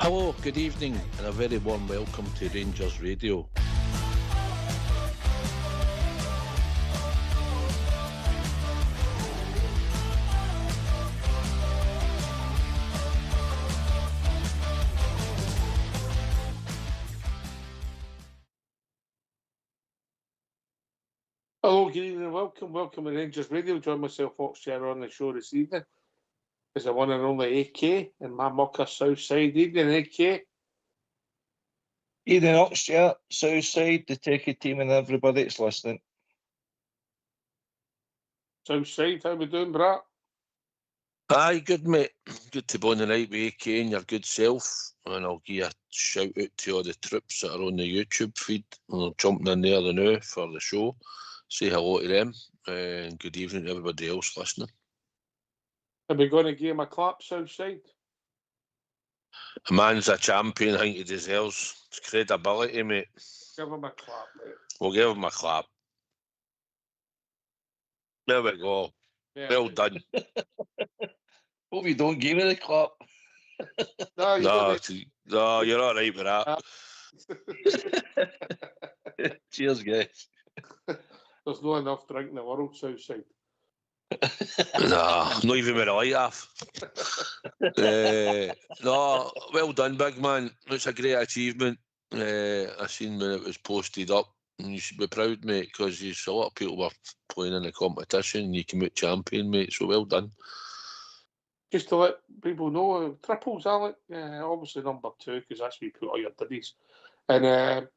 Hello, good evening, and a very warm welcome to Rangers Radio. Hello, good evening, and welcome to Rangers Radio. Join myself, Officiating on the show this evening. Is the one and only AK and my mucker Southside. Evening, AK. Evening, Oxford, Southside, the Techie team, and everybody that's listening. Southside, how we doing, Brat? Aye, good mate. Good to be on the night with AK and your good self. And I'll give a shout out to all the troops that are on the YouTube feed. They're jumping in there now for the show. Say hello to them. And good evening to everybody else listening. Are we going to give him a clap, Southside? The man's a champion, I think he deserves his credibility, mate. Give him a clap, mate. We'll give him a clap. There we go. Yeah, Well done. Hope you don't give me the clap. No, you No, you're all right with that. Cheers, guys. There's not enough drink in the world, Southside. No, not even with a light off. No, well done, big man. It's a great achievement. I seen when it was posted up, and you should be proud, mate, because a lot of people were playing in the competition, and you came out champion, mate. So well done. Just to let people know, triples, Alec. Obviously number 2, because that's where you put all your diddies. And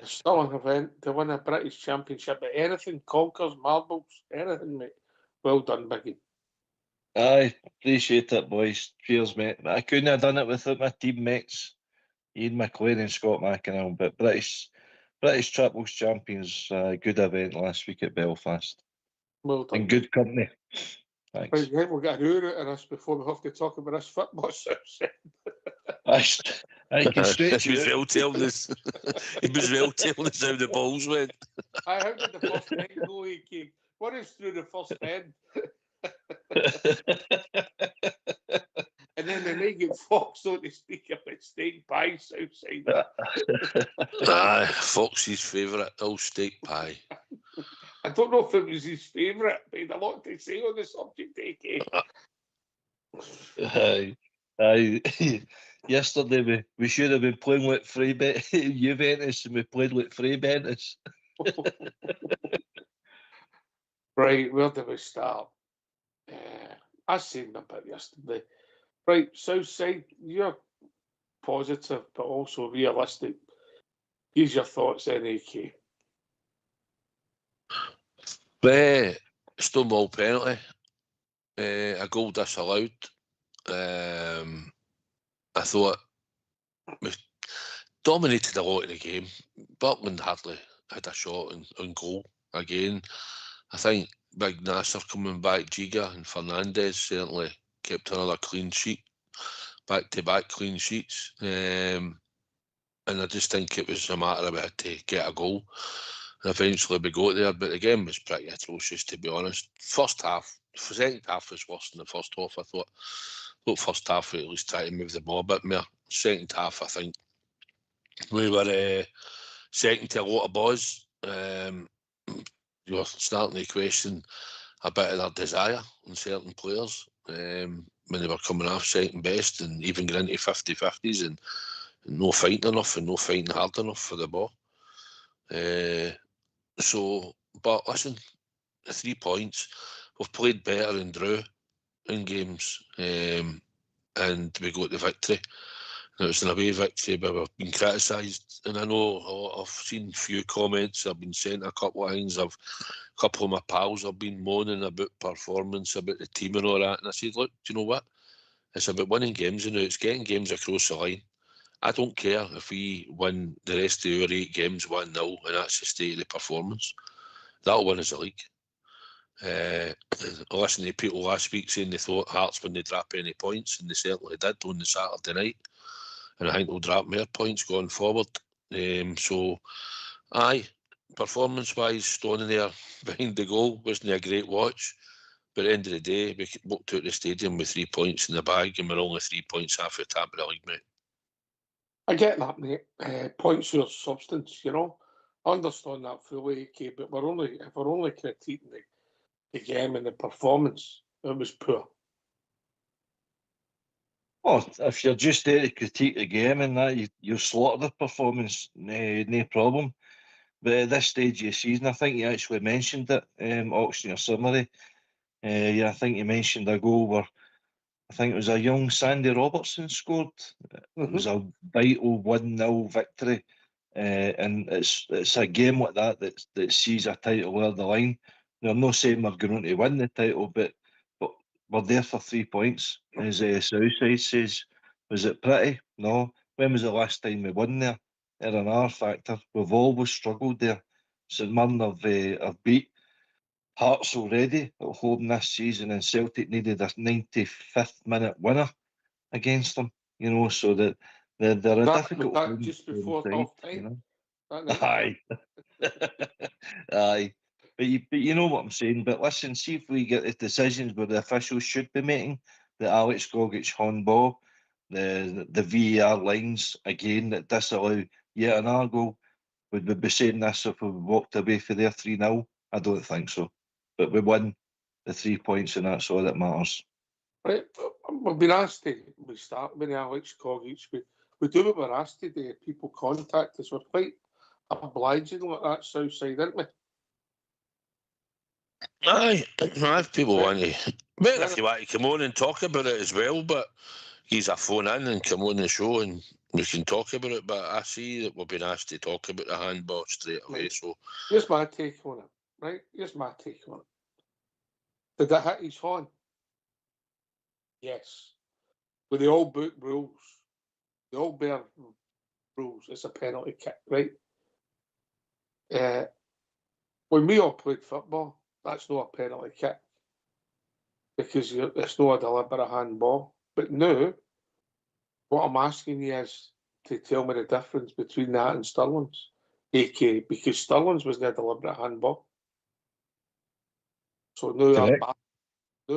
still an event to win a British Championship. But anything, conkers, marbles, anything, mate. Well done, Biggie. Aye, appreciate it, boys. Cheers, mate. I couldn't have done it without my teammates, Ian McLean and Scott McInerney. But British Triples Champions, good event last week at Belfast. Well done. And good company. Thanks. Right, we'll get an hour out of this before we have to talk about this football section. I can stretch He was you. well telling us. He was well telling us how the balls went. How did the first 10 go, AK? What is through the first 10? And then they may get Fox, so to speak, about steak pie, Southside. Aye, Fox's favourite, old steak pie. I don't know if it was his favourite, but he had a lot to say on the subject, AK. Aye. Yesterday we should have been playing with Juventus, and we played with Juventus. Right, where do we start? I seen a bit yesterday. Right, Southside, you're positive but also realistic. Here's your thoughts then, AK. Stonewall penalty. A goal disallowed. I thought we dominated a lot of the game. Buckland hardly had a shot on goal again. I think Big Nasser coming back, Giga and Fernandez certainly kept another clean sheet, back-to-back clean sheets. And I just think it was a matter of it to get a goal. And eventually we got there, but the game was pretty atrocious, to be honest. Second half was worse than the first half, I thought. First half we at least tried to move the ball a bit more. Second half, I think we were second to a lot of balls. You were starting to question a bit of their desire in certain players when they were coming off second best and even getting into 50-50s and no fighting enough and no fighting hard enough for the ball. But listen, the 3 points, we've played better and drew in games, and we got the victory. And it was an away victory, but we've been criticised. And I know I've seen few comments. I've been sent a couple of things. A couple of my pals have been moaning about performance, about the team and all that. And I said, look, do you know what? It's about winning games, and it's getting games across the line. I don't care if we win the rest of our 8 games 1-0, and that's the state of the performance. That'll win us the league. I listened to people last week saying they thought Hearts wouldn't drop any points, and they certainly did on the Saturday night. And I think they'll drop more points going forward. Performance-wise, standing there behind the goal wasn't a great watch. But at the end of the day, we walked out the stadium with 3 points in the bag, and we're only 3 points off the top of the league, mate. I get that, mate. Points your substance, you know. I understand that fully, okay, but if we're only critiquing the game and the performance, it was poor. Oh, if you're just there to critique the game and that, you slaughter the performance, no problem. But at this stage of the season, I think you actually mentioned it, Oxley, in your summary. Yeah, I think you mentioned a goal where I think it was a young Sandy Robertson scored. It was a vital 1-0 victory. And it's a game like that sees a title over the line. Now, I'm not saying we're going to win the title, but we're there for 3 points. As Southside says, was it pretty? No. When was the last time we won there? At an R factor. We've always struggled there. St Mirren have beat Hearts already at home this season, and Celtic needed a 95th minute winner against them. You know, so that they're a difficult that just before side, half time. you know? That night. Aye. Aye. But you know what I'm saying. But listen, see if we get the decisions where the officials should be making, the Alex Gogic handball, the VAR lines again that disallow yet another goal. Would we be saying this if we walked away for their 3-0? I don't think so. But we won the 3 points, and that's all that matters. Right, we've been asked to start with Alex Gogic. We do what we're asked to do. People contact us. We're quite obliging like that Southside, aren't we? Aye, if people want to. Well, if you want to come on and talk about it as well, but he's a phone in and come on the show and we can talk about it. But I see that we've been asked to talk about the handball straight away. Right. So Here's my take on it. Right? Here's my take on it. Did it hit his horn? Yes. With the old book rules, the old bear rules, it's a penalty kick, right? When we all played football, that's not a penalty kick because it's not a deliberate handball. But now, what I'm asking you is to tell me the difference between that and Sterling's, aka because Sterling's was not a deliberate handball. So now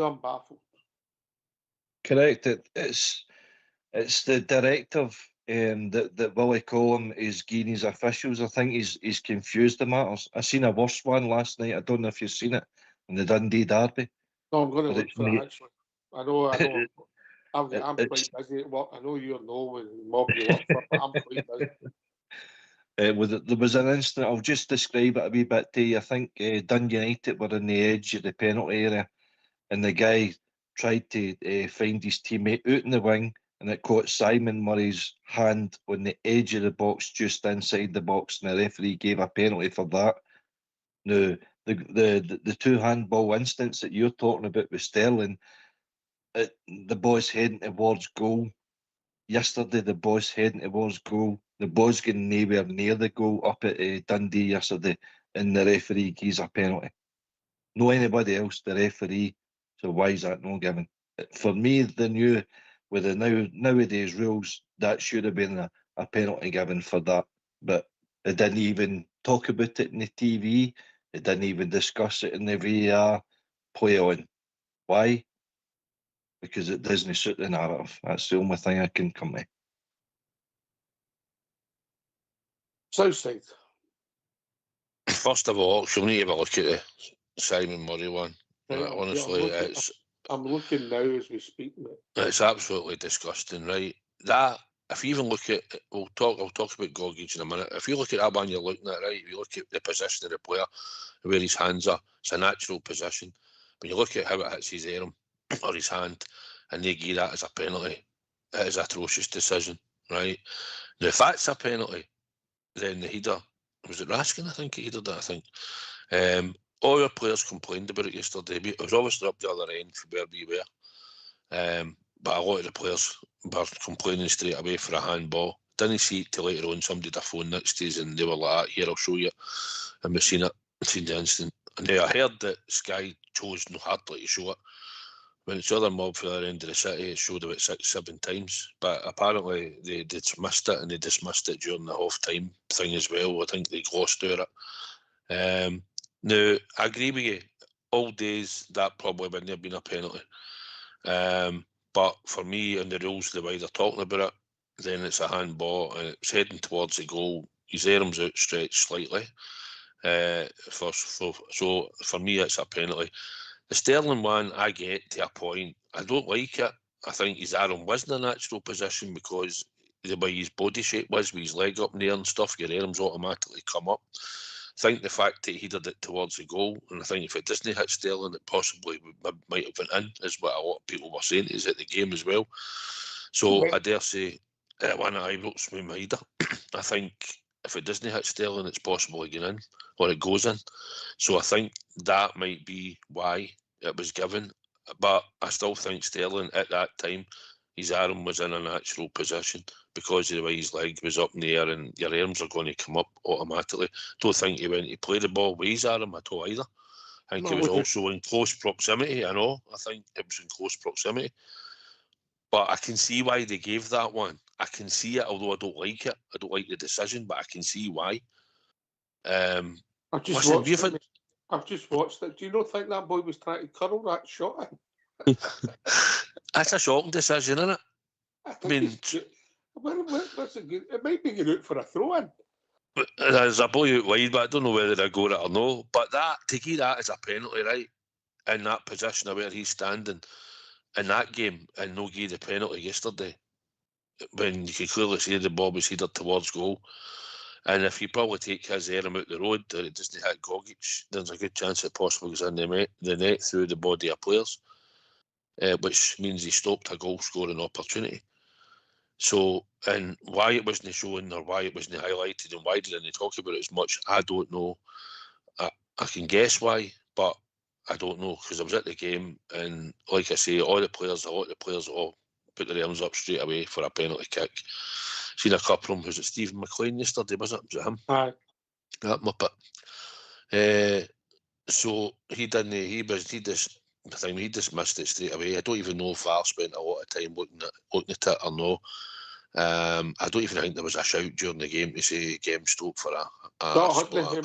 I'm baffled. Correct. It's the directive that Willie Collum is giving his officials. I think he's confused the matters. I seen a worse one last night. I don't know if you've seen it in the Dundee derby. No, I'm going to But look it's for it actually. I know. I'm it's- quite busy at work. I know you're with the mob you work for, but I'm quite busy. there was an incident. I'll just describe it a wee bit to you. I think Dundee United were on the edge of the penalty area, and the guy tried to find his teammate out in the wing, and it caught Simon Murray's hand on the edge of the box, just inside the box, and the referee gave a penalty for that. Now, the two handball incidents that you're talking about with Sterling, the boy's heading towards goal. Yesterday, the boy's heading towards goal. The boy's getting nowhere near the goal up at Dundee yesterday, and the referee gives a penalty. No anybody else, the referee. So why is that not given? For me, with the nowadays rules, that should have been a penalty given for that. But they didn't even talk about it in the TV. They didn't even discuss it in the VAR. Play on. Why? Because it doesn't suit the narrative. That's the only thing I can come to. Southside. first of all, you'll need to have a look at the Simon Murray one. Right, Honestly, I'm looking now as we speak, mate. It's absolutely disgusting, right? That if you even look at, I'll talk about Gogic in a minute. If you look at that one, you're looking at, right? If you look at the position of the player, where his hands are, it's a natural position. When you look at how it hits his arm or his hand, and they give that as a penalty, it is an atrocious decision, right? Now, if that's a penalty, then the header, was it Raskin? I think he headed that. I think all our players complained about it yesterday. It was obviously up the other end from where we were. But a lot of the players were complaining straight away for a handball. Didn't see it till later on. Somebody had a phone next to us and they were like, "Here, I'll show you." And we've seen it, seen the instant. And now I heard that Sky chose no hardly to show it. When it's the other mob for the other end of the city, it showed about 6-7 times. But apparently they dismissed it, and they dismissed it during the half-time thing as well. I think they glossed over it. Now, I agree with you. old days, that probably wouldn't have been a penalty. But for me, and the rules, the way they're talking about it, then it's a handball and it's heading towards the goal. His arm's outstretched slightly. So for me, it's a penalty. The Sterling one, I get to a point. I don't like it. I think his arm wasn't a natural position because the way his body shape was, with his leg up in the air and stuff, your arms automatically come up. I think the fact that he did it towards the goal, and I think if it doesn't hit Sterling, it possibly might have went in, is what a lot of people were saying. Is at the game as well. So I dare say, one of Ibrox with Maida. I think if it doesn't hit Sterling, it's possibly going in, or it goes in. So I think that might be why it was given. But I still think Sterling at that time, his arm was in a natural position because of the way his leg was up in the air, and your arms are going to come up automatically. Don't think he went to play the ball with his arm at all either. I think it was also in close proximity. I think it was in close proximity. But I can see why they gave that one. I can see it, although I don't like it. I don't like the decision, but I can see why. I've just watched it. Do you not think that boy was trying to curl that shot in? That's a shocking decision, isn't it? I mean, it might be going out for a throw-in. There's a boy out wide, but I don't know whether they go it or no. But to give that as a penalty, right, in that position of where he's standing in that game, and no give the penalty yesterday, when you can clearly see the ball was headed towards goal. And if you probably take his arm out the road, or it doesn't hit Gogic, there's a good chance it possibly goes in the net through the body of players, which means he stopped a goal-scoring opportunity. So, and why it wasn't shown or why it wasn't highlighted and why didn't they talk about it as much, I don't know. I can guess why, but I don't know, because I was at the game, and like I say, a lot of the players all put their arms up straight away for a penalty kick. Seen a couple of them. Was it Stephen McLean yesterday? Was it him? Aye. That muppet. So he didn't. He dismissed it straight away. I don't even know if VAR spent a lot of time looking at it or no. I don't even think there was a shout during the game to say game stop for a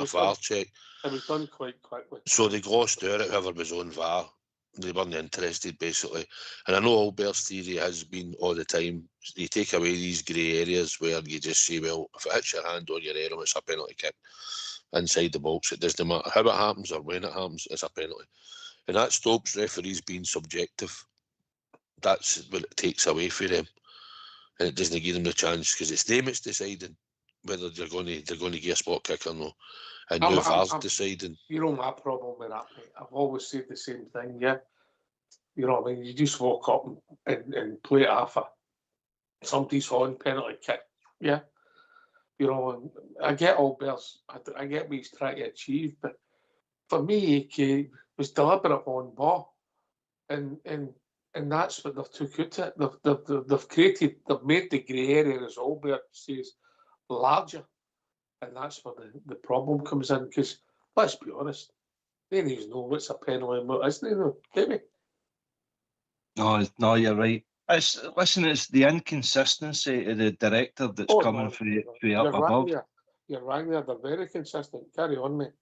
VAR check. It was done quite quickly. So they glossed over it, whoever was on VAR. They weren't interested, basically. And I know Albert's theory has been all the time, you take away these grey areas where you just say, well, if it hits your hand or your arm, it's a penalty kick inside the box. It doesn't matter how it happens or when it happens, it's a penalty. And that stops referees being subjective. That's what it takes away from them. And it doesn't give them the chance, because it's them it's deciding whether they're going to give a spot kick or no. And now VAR's deciding. You know my problem with that, mate. I've always said the same thing, yeah. You know what I mean? You just walk up and play it off somebody's on penalty kick, yeah. You know, I get Albert's, I get what he's trying to achieve, but for me, he was deliberate on ball, and that's what they've took out it. They've made the grey area, as Albert says, larger. And that's where the problem comes in, because let's be honest, they need to know what's a penalty and what isn't, though, do we? No, you're right. It's the inconsistency of the director that's coming from up above. You're right there. They're very consistent. Carry on, mate.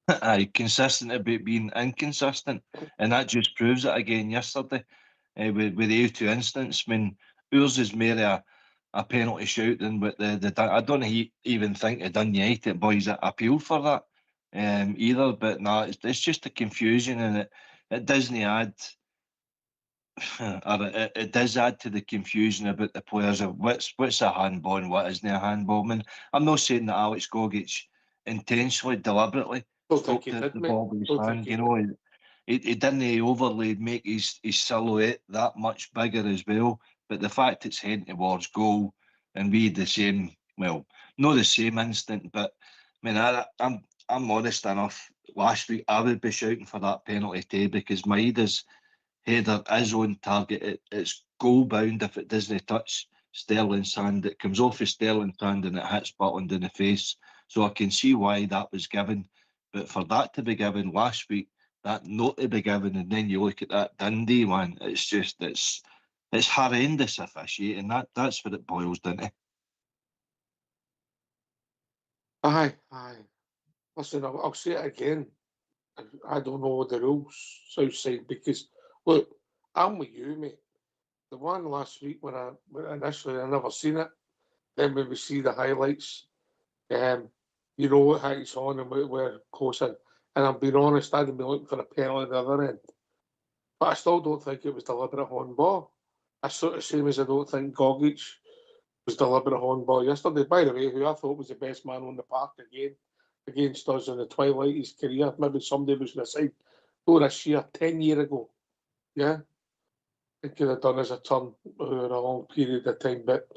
Aye, consistent about being inconsistent, and that just proves it again yesterday with the A2 instance. I mean, ours is more a penalty shout than what the I don't even think the Dun United boys appeal for that either. But no, it's just a confusion, and it doesn't add. Or it does add to the confusion about the players of what's a handball and what isn't a handball. I mean, I'm not saying that Alex Gogic intentionally, deliberately stopped the ball with his hand. You know, he didn't overly make his silhouette that much bigger as well. But the fact it's heading towards goal, and we had the same, well, not the same instant, but I mean, I'm honest enough. Last week I would be shouting for that penalty too, because Maida's header is on target. It's goal bound if it doesn't touch Sterling's hand. It comes off of Sterling's hand and it hits Butland in the face. So I can see why that was given. But for that to be given last week, that not to be given, and then you look at that Dundee one, it's just it's horrendous officiating. That's what it boils down to. Aye. Listen, I'll say it again. I don't know the rules, Southside, because look, I'm with you, mate. The one last week when initially I never seen it. Then when we see the highlights, you know what it's on and we're close in. And I'm being honest, I'd be looking for a penalty at the other end. But I still don't think it was deliberate handball. That's sort of same as I don't think Gogic was deliberate handball yesterday. By the way, who I thought was the best man on the park again against us in the twilight of his career. Maybe somebody was going to say, oh, this year, 10 years ago. Yeah. It could have done as a turn over a long period of time. But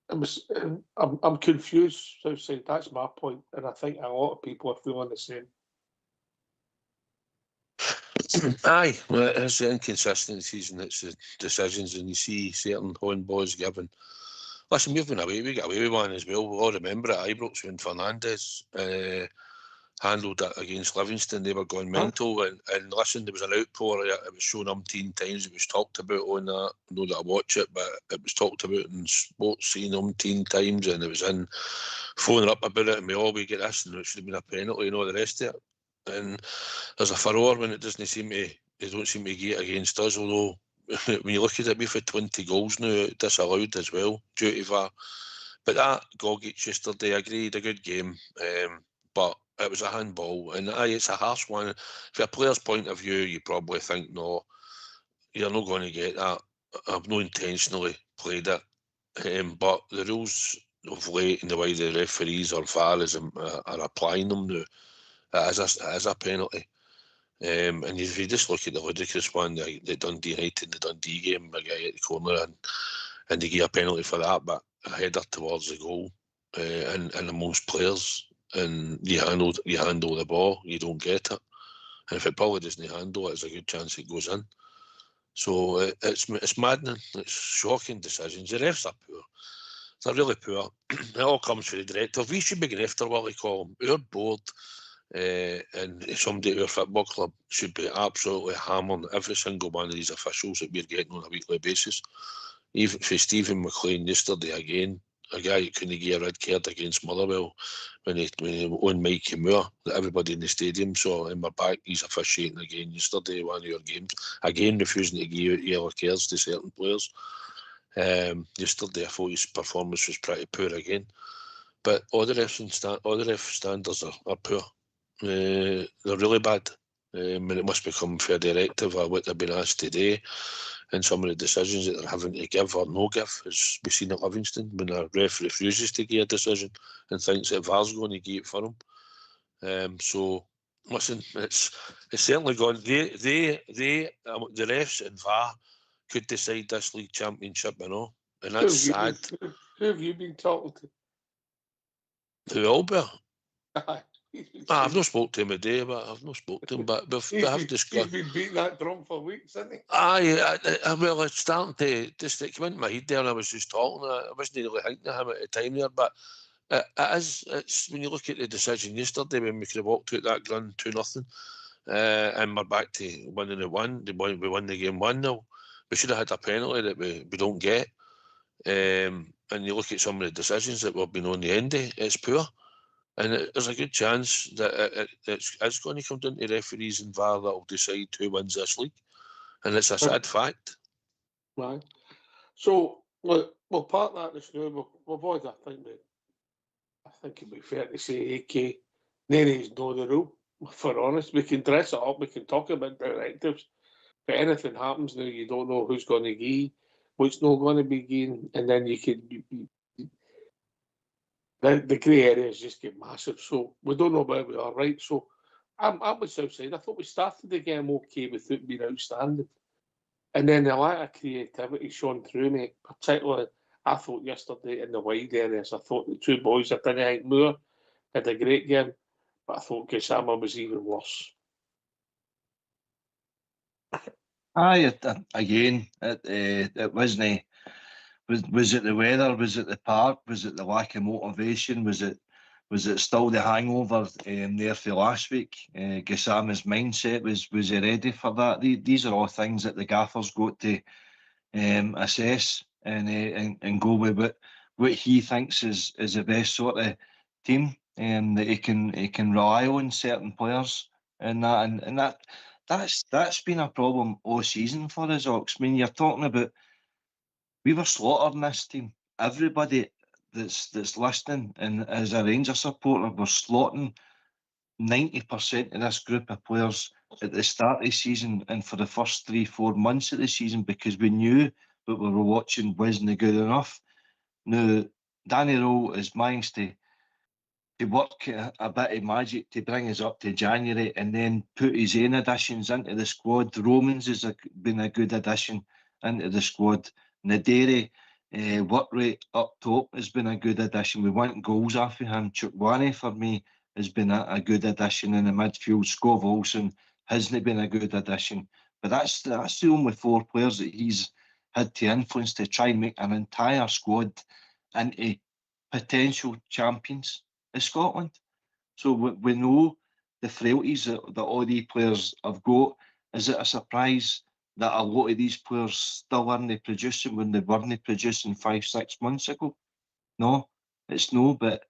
I'm confused, Southside. That's my point. And I think a lot of people are feeling the same. Aye, well, it's the inconsistencies and it's the decisions, and you see certain handballs given. Listen, we've been away, we got away with one as well. We all remember it, Ibrox when Fernandes handled it against Livingston. They were going mental, and listen, there was an outpour. It was shown umpteen times. It was talked about on that. I know that I watch it, but it was talked about in sports scene umpteen times, and it was in phoning up about it, and we get this, and it should have been a penalty and all the rest of it. And there's a furore when it doesn't seem to, they don't seem to get against us, although when you look at it, we've had 20 goals now disallowed as well due to VAR. But that Gogic yesterday, I agreed, a good game, but it was a handball, and it's a harsh one. From a player's point of view, you probably think, no, you're not going to get that. I've not intentionally played it, but the rules of late and the way the referees or VAR are applying them now, it is a penalty. And if you just look at the ludicrous one, the Dundee United, the Dundee game, the guy at the corner, and they give a penalty for that, but a header towards the goal, and amongst players, and you handle the ball, you don't get it. And if it probably doesn't handle it, there's a good chance it goes in. So it's maddening. It's shocking decisions. The refs are poor. They're really poor. It all comes from the director. We should be going after what we call them. Our board and somebody at our football club should be absolutely hammering every single one of these officials that we're getting on a weekly basis. Even for Stephen McLean yesterday again, a guy who couldn't get a red card against Motherwell when he on Mikey Moore, that everybody in the stadium saw, and we're back, he's officiating again yesterday, one of your games, again refusing to give yellow cards to certain players. Yesterday I thought his performance was pretty poor again. But all the ref standards are poor. They're really bad. And it must become fair directive of what they've been asked today, and some of the decisions that they're having to give or no give, as we've seen at Livingston, when a ref refuses to give a decision and thinks that VAR's going to give it for him. So listen, it's certainly gone. The refs and VAR could decide this league championship, and that's sad. Who have you been talking to? To Albert. I've not spoke to him today, but we have discussed. He's been beating that drum for weeks, hasn't he? Well, it's starting to just come into my head there, and I was just talking. I wasn't really thinking of him at the time there, but it's when you look at the decision yesterday when we could have walked out that ground 2-0, and we're back to winning it 1. We won the game 1-0. We should have had a penalty that we don't get. And you look at some of the decisions that we've been on the end of, it's poor. And there's a good chance that it's going to come down to referees and VAR that will decide who wins this league. And it's a sad fact. Right. So, look, we'll part that this now. We'll avoid that thing, mate. I think it'd be fair to say, AK, Nere's know the rule. For honest, we can dress it up, we can talk about directives. But anything happens now, you don't know who's going to give, what's not going to be given, and then you can... The grey areas just get massive, so we don't know where we are, right? So I'm with Southside. I thought we started the game okay without being outstanding. And then the lack of creativity shone through, mate. Particularly, I thought yesterday in the wide areas, I thought the two boys, I didn't think Moore had a great game, but I thought Gassama was even worse. Aye, again, it wasn't... Was it the weather? Was it the park? Was it the lack of motivation? Was it still the hangover there for last week? Gassama's mindset, was he ready for that? These are all things that the gaffer's got to assess and go with what he thinks is the best sort of team that he can rely on certain players and that's been a problem all season for us, Ox. I mean, you're talking about we were slaughtering this team. Everybody that's listening and as a Rangers supporter, we're slaughtering 90% of this group of players at the start of the season and for the first 3-4 months of the season because we knew what we were watching wasn't good enough. Now, Danny Rowe has managed to work a bit of magic to bring us up to January and then put his own additions into the squad. Romans has been a good addition into the squad. Naderi, work rate up top has been a good addition. We want goals off of him. Chukwani, for me, has been a good addition in the midfield. Scott Olsen hasn't been a good addition. But that's the only 4 players that he's had to influence to try and make an entire squad into potential champions of Scotland. So we know the frailties that all these players have got. Is it a surprise that a lot of these players still aren't producing when they weren't producing 5-6 months ago? No, it's no, but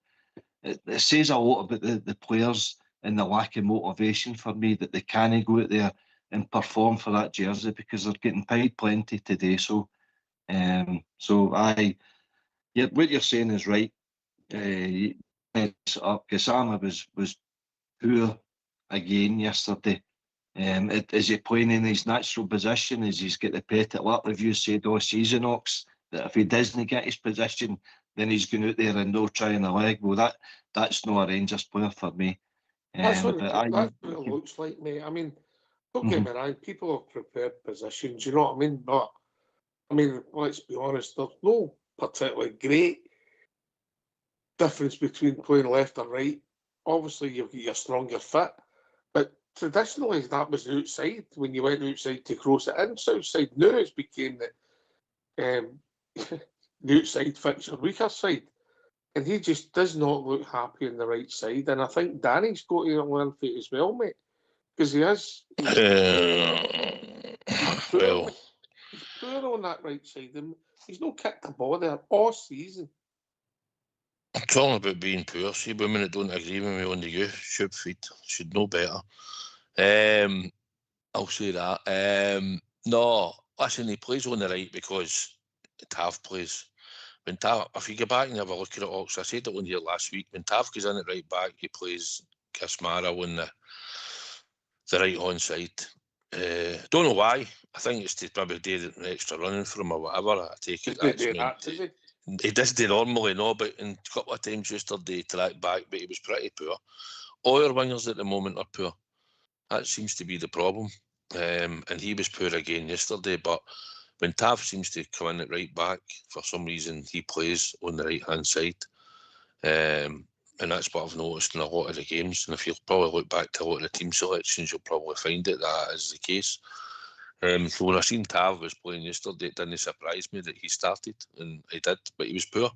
it says a lot about the players and the lack of motivation for me that they can't go out there and perform for that jersey because they're getting paid plenty today. So, what you're saying is right. Gassama was poor again yesterday. Is he playing in his natural position? Is he's got the Petit lap review said all season, Ox, that if he doesn't get his position, then he's going out there and no trying a leg. Well, that's not a Rangers player for me. That's what it looks like, mate. I mean, don't get me wrong, people have prepared positions, you know what I mean? But, I mean, let's be honest, there's no particularly great difference between playing left or right. Obviously, you've got your stronger foot, but traditionally that was outside when you went outside to cross it in. So outside now it's became that the outside fits your weaker side, and he just does not look happy on the right side. And I think Danny's got to learn for it as well, mate, because he is. Well, he's poor on that right side. And he's not kicked the ball there all season. I'm talking about being poor. See, women that don't agree with me on the YouTube feed should know better. I'll say that. No, listen, he plays on the right because Tav plays. When Tav, if you go back and have a look at it, Ox, I said it on here last week. When Tav goes in at right back, he plays Kasmara on the right hand side. Don't know why. I think it's to maybe do an extra running for him or whatever. I take it that's meant. He does do normally, no, but in a couple of times yesterday to that back, but he was pretty poor. All our wingers at the moment are poor. That seems to be the problem. And he was poor again yesterday, but when Tav seems to come in at right back, for some reason he plays on the right hand side. And that's what I've noticed in a lot of the games. And if you'll probably look back to a lot of the team selections, you'll probably find that is the case. So when I seen Tav was playing yesterday, it didn't surprise me that he started, and he did, but he was poor.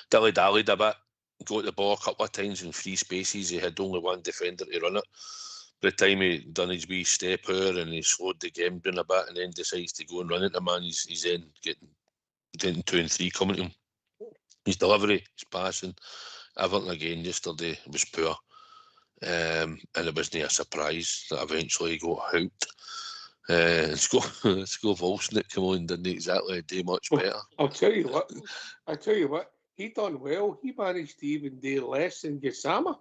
Dilly-dallied a bit, got the ball a couple of times in free spaces. He had only one defender to run it. By the time he done his wee step out and he slowed the game down a bit and then decides to go and run at the man, he's then getting 2 and 3 coming to him. His delivery, his passing, everything again yesterday was poor. And it wasn't a surprise that eventually he got hooked. Scott Volson that came on didn't exactly do much better. I'll tell you what, he done well. He managed to even do less than Gassama.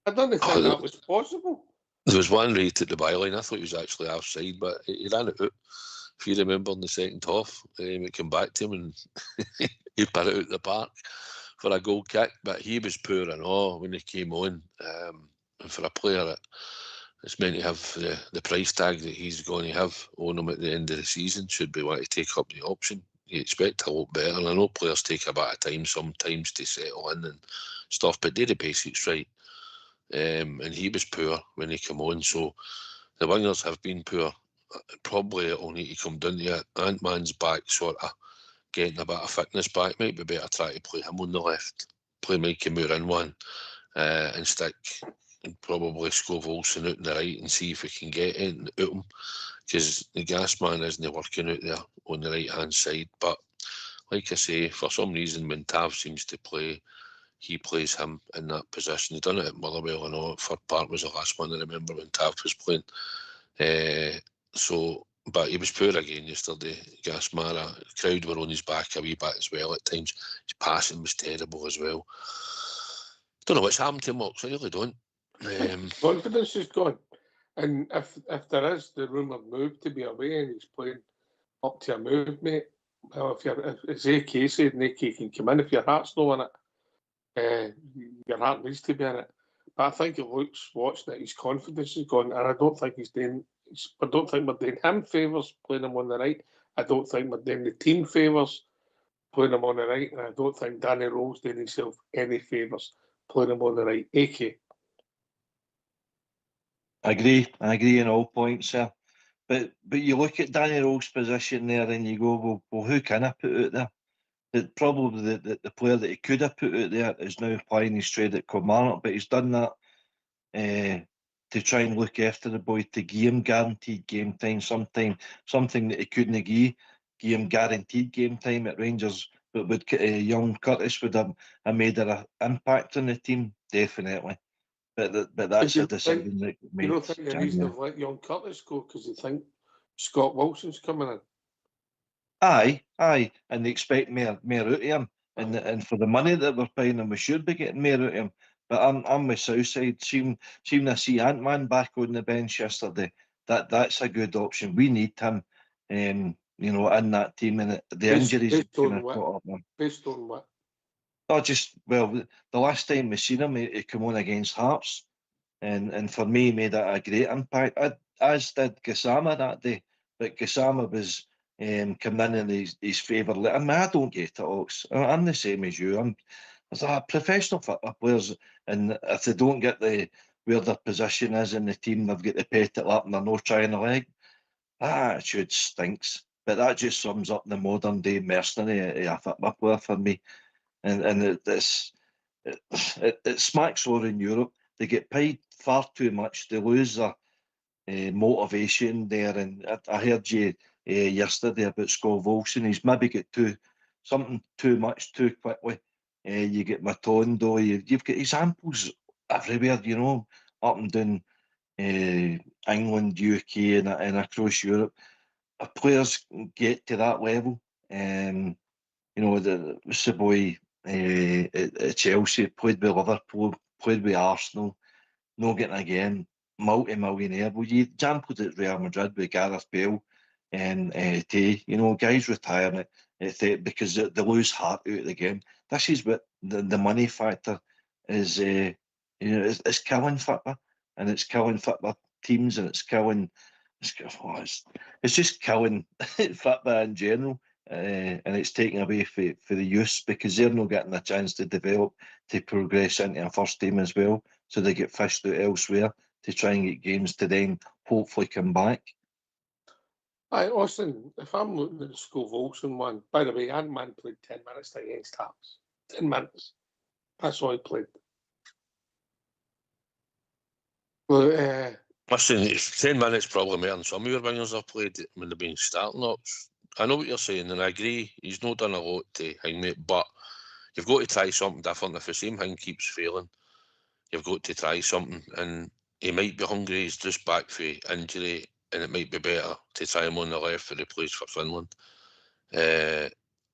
I don't think that was possible. There was one right at the byline. I thought he was actually offside, but he ran it out. If you remember in the second half, we came back to him and he put it out the park for a goal kick. But he was poor and all when he came on. And for a player that is meant to have the price tag that he's going to have on him at the end of the season, should be wanting to take up the option. You expect to look better. And I know players take a bit of time sometimes to settle in and stuff, but they're the basics right. And he was poor when he came on. So the wingers have been poor. Probably it'll need to come down to Ant-Man's back, sort of getting a bit of fitness back. Might be better try to play him on the left, play Mikey Moore in one, and stick and probably Scove Olsen out on the right and see if we can get it out him, because the gas man isn't working out there on the right hand side. But like I say, for some reason when Tav seems to play, he plays him in that position. He done it at Motherwell, I know. Fir Park was the last one I remember when Tav was playing. But he was poor again yesterday. Gasmara, the crowd were on his back a wee bit as well at times. His passing was terrible as well. Don't know what's happened to him, Ox. I really don't. Confidence is gone. And if there is the rumoured move to be away and he's playing up to a move, mate, well, if it's AK said AK can come in, if your heart's not in it, your heart needs to be in it. But I think it looks, watching it, his confidence is gone, and I don't think I don't think we're doing him favours playing him on the right. I don't think we're doing the team favours playing him on the right, and I don't think Danny Rowe's doing himself any favours playing him on the right. AK. I agree on all points, sir. But you look at Danny Rowe's position there and you go, well, who can I put out there? Probably the player that he could have put out there is now playing his trade at Kilmarnock, but he's done that to try and look after the boy, to give him guaranteed game time, something that he couldn't give him guaranteed game time at Rangers. But would young Curtis would have made an impact on the team, definitely. But that's a decision that made. You don't think the reason they've let young Curtis go because they think Scott Wilson's coming in? Aye, and they expect more out of him, and for the money that we're paying him, we should be getting more out of him. But I'm with Southside. Seeing to see Ant-Man back on the bench yesterday, that's a good option. We need him, in that team, and the injuries based kind on of caught up him. Based on what? Oh, the last time we seen him, he came on against Hearts, and for me, he made a great impact. As did Gassama that day, but Gassama was coming in his favour. I mean, I don't get it, Ox. I'm the same as you. There's a professional football players, and if they don't get where their position is in the team, they've got to pet it up and they're not trying a leg. That attitude stinks. But that just sums up the modern day mercenary of a football player for me. And it smacks over in Europe. They get paid far too much. They lose their motivation there. And I heard you yesterday about Scott Wilson. He's maybe got something too much too quickly. You get Matondo. You've got examples everywhere, up and down England, UK, and across Europe. Players get to that level. What's the boy at Chelsea, played with Liverpool, played with Arsenal, not getting again, multi-millionaire. Well, you examples at Real Madrid with Gareth Bale and guys retiring because they lose heart out of the game. This is what the money factor is. It's killing football, and it's killing football teams, and it's just killing football in general. And it's taken away for the youth because they're not getting a chance to develop, to progress into a first team as well. So they get fished out elsewhere to try and get games to then hopefully come back. Aye, Austin, if I'm looking at the Scott Wilson one, by the way, Ant-Man played 10 minutes against Hearts. 10 minutes. That's all he played. Well, Listen, it's 10 minutes probably more than some of your wingers have played when they've been starting up. I know what you're saying, and I agree. He's not done a lot to hang it, but you've got to try something different. If the same thing keeps failing, you've got to try something. And he might be hungry. He's just back for injury, and it might be better to try him on the left for the plays for Finland,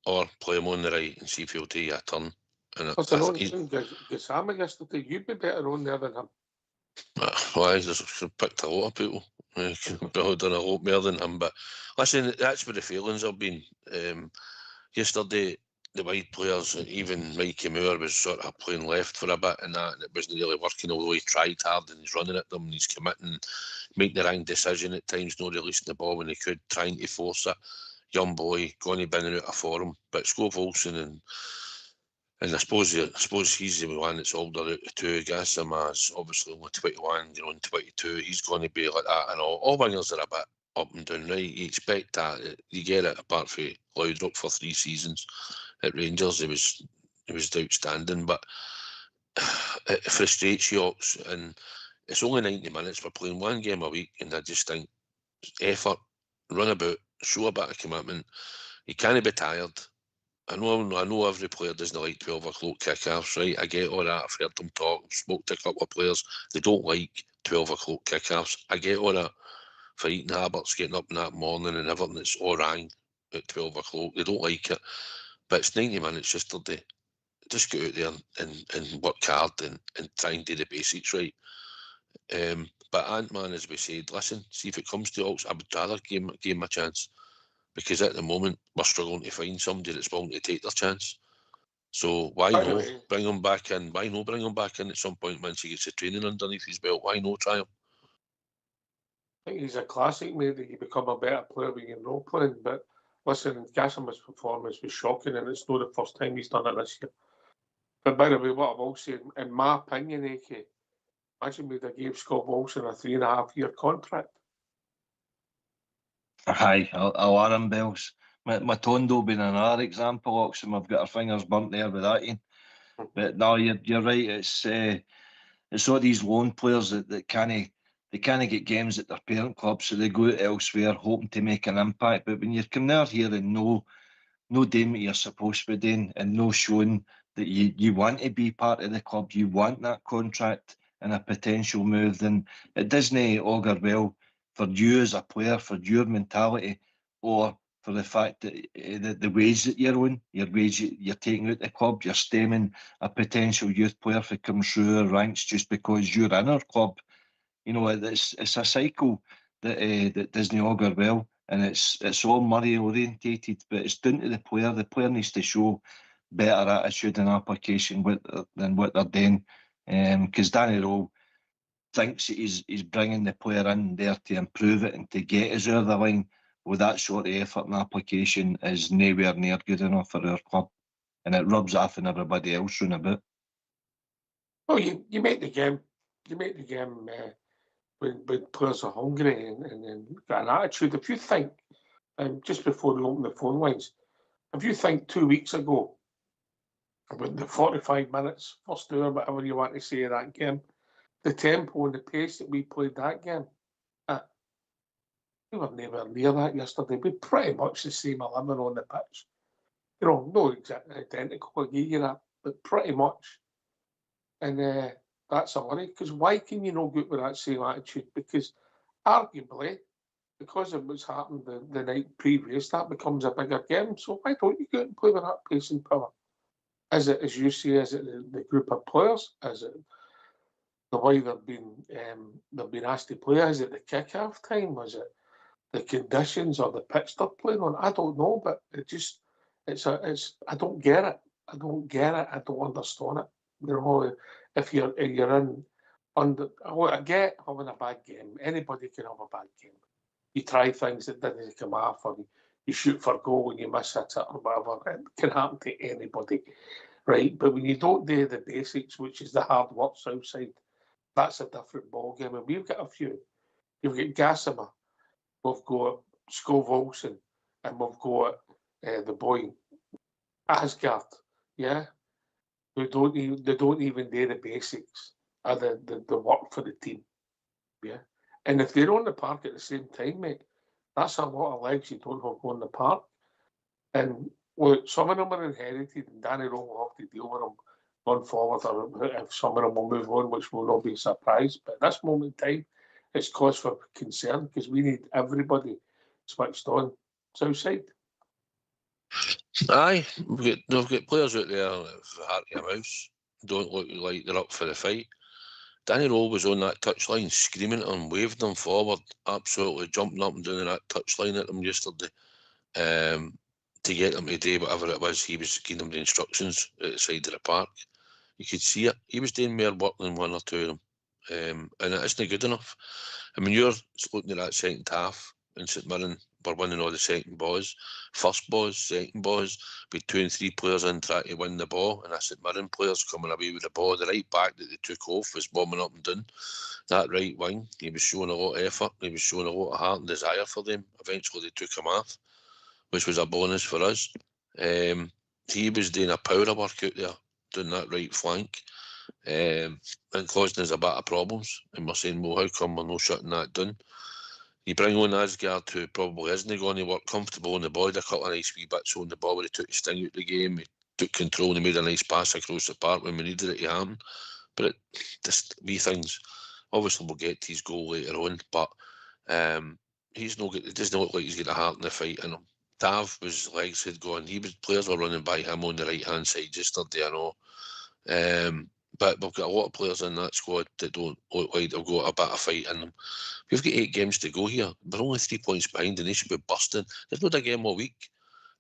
or play him on the right and see if he'll take a turn. And Gassama yesterday, you'd be better on there than him. Well, he's picked a lot of people. Probably done a lot more than him. But listen, that's where the feelings have been. Yesterday, the wide players, even Mikey Moore was sort of playing left for a bit and it wasn't really working, although he tried hard and he's running at them and he's committing, making the wrong decision at times, not releasing the ball when he could, trying to force it. Young boy, going to bin and out of form. But Scott Wilson and I suppose he's the one that's older out of two. Gassama's obviously only 21, and 22. He's going to be like that, and all wingers are a bit up and down, right? You expect that. You get it. Apart from Loudrup for 3 seasons at Rangers, he was outstanding, but it frustrates you, and it's only 90 minutes. We're playing one game a week, and I just think effort, run about, show a bit of commitment. You can't be tired. I know every player doesn't like 12 o'clock kick-offs, right? I get all that. I've heard them talk. I've spoke to a couple of players. They don't like 12 o'clock kick-offs. I get all that. Fighting habits, getting up in that morning and everything, it's all rang at 12 o'clock. They don't like it. But it's 90 minutes yesterday. Just get out there and work hard and try and do the basics right. But Ant-Man, as we said, listen, see if it comes to Ox, I would rather give him a chance. Because at the moment, we're struggling to find somebody that's willing to take their chance. So why not bring him back in? Why not bring him back in at some point once he gets the training underneath his belt? Why not try him? I think he's a classic, mate, that you become a better player when you're not playing. But listen, Gassimer's performance was shocking, and it's not the first time he's done it this year. But by the way, what I will say, in my opinion, AK, imagine we'd have gave Scott Wilson a 3.5-year contract. Aye, alarm bells. Matondo being another example, Oxfam, I've got our fingers burnt there with that, Ian. But no, you're right. It's all these loan players that can't get games at their parent club, so they go out elsewhere hoping to make an impact. But when you're coming out here and no doing what you're supposed to be doing, and no showing that you want to be part of the club, you want that contract and a potential move, then it doesn't augur well for you as a player, for your mentality, or for the fact that the wage that you're on, your wage you're taking out the club, you're stemming a potential youth player who comes through our ranks just because you're in our club. You know, it's a cycle that doesn't augur well, and it's all money orientated, but it's down to the player. The player needs to show better attitude and application than what they're doing, because Danny Rowe thinks that he's bringing the player in there to improve it and to get us over the line. With that sort of effort and application is nowhere near good enough for our club, and it rubs off on everybody else round about. Oh, you make the game. You make the game when players are hungry and got an attitude. If you think, just before we open the phone lines, if you think 2 weeks ago, about the 45 minutes, first hour, whatever you want to say of that game, the tempo and the pace that we played that game, we were nowhere near that yesterday. We pretty much the same 11 on the pitch. You know, no exactly identical, I'll give you that, but pretty much. And that's a worry, because why can you not get with that same attitude? Because arguably, because of what's happened the night previous, that becomes a bigger game. So why don't you go and play with that pace and power? Is it, as you say, is it the group of players? Is it the way they've been asked to play? Is it the kick-off time? Is it the conditions or the pitch they're playing on? I don't know, but it's I don't get it. I don't get it. I don't understand it. You know, if you're in under, I get having a bad game. Anybody can have a bad game. You try things that didn't come off, or you shoot for goal and you miss it or whatever. It can happen to anybody, right? But when you don't do the basics, which is the hard work outside, that's a different ball game. And we've got a few. You've got Gassimer, we've got Scott Wilson, and we've got the boy Asgard, yeah. They don't even do the basics of the work for the team, yeah. And if they're on the park at the same time, mate, that's a lot of legs you don't have on the park. And look, some of them are inherited, and Danny Rowe will have to deal with them going forward, or if some of them will move on, which will not be a surprise. But at this moment in time, it's cause for concern, because we need everybody switched on Southside. Aye, we've got players out there that have heart of a mouse, don't look like they're up for the fight. Danny Rowe was on that touchline screaming at them, waving them forward, absolutely jumping up and down that touchline at them yesterday, to get them to do whatever it was he was giving them the instructions at the side of the park. You could see it. He was doing more work than one or two of them, and it isn't good enough. I mean, you're looking at that second half in St Mirren, we're winning all the second balls, first balls, second balls, with 2 and 3 players in trying to win the ball, and St Mirren players coming away with the ball. The right back that they took off was bombing up and down that right wing. He was showing a lot of effort, he was showing a lot of heart and desire for them. Eventually they took him off, which was a bonus for us. He was doing a power work out there, doing that right flank, and causing us a bit of problems. And we're saying, well, how come we're not shutting that down? You bring on Asgard, who probably isn't going to work comfortable on the ball. A couple of nice wee bits on the ball where he took the sting out of the game. He took control and he made a nice pass across the park when we needed it to happen. But just wee things. Obviously, we'll get to his goal later on, but he's no good. It doesn't look like he's got a heart in the fight in him. Tav was legs had gone. Players were running by him on the right hand side yesterday, I know. But we've got a lot of players in that squad that don't look like they've got a bit of fight in them. We've got 8 games to go here. We're only 3 points behind and they should be bursting. There's not a game all week.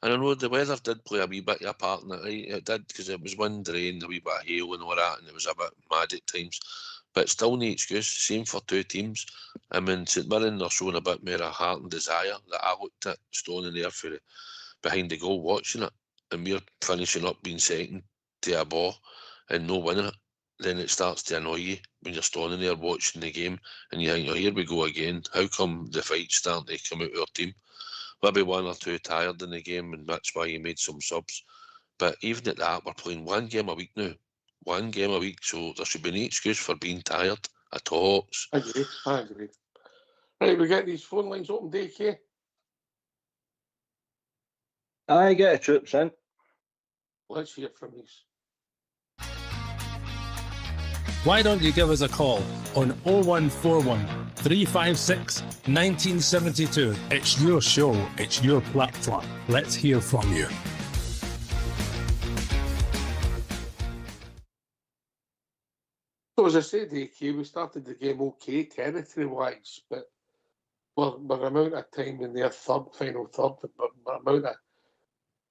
And I know the weather did play a wee bit of a part in it, right? It did, because it was wind, rain, a wee bit of hail and all that, and it was a bit mad at times. But still no excuse. Same for 2 teams. I mean, St Mirren are showing a bit more of heart and desire that I looked at standing there for behind the goal watching it, and we're finishing up being second to a ball and no winning it. Then it starts to annoy you when you're standing there watching the game and you think, oh, here we go again. How come the fight's starting to come out of our team? Maybe 1 or 2 tired in the game, and that's why you made some subs. But even at that, we're playing 1 game a week now. 1 game a week, so there should be no excuse for being tired at all. I agree. Right, we get these phone lines open, DK. I get a troops in. Let's hear from these. Why don't you give us a call on 0141 356 1972? It's your show, it's your platform. Let's hear from you. So as I said, DK, we started the game okay territory-wise, but the amount of time in their final third, the amount of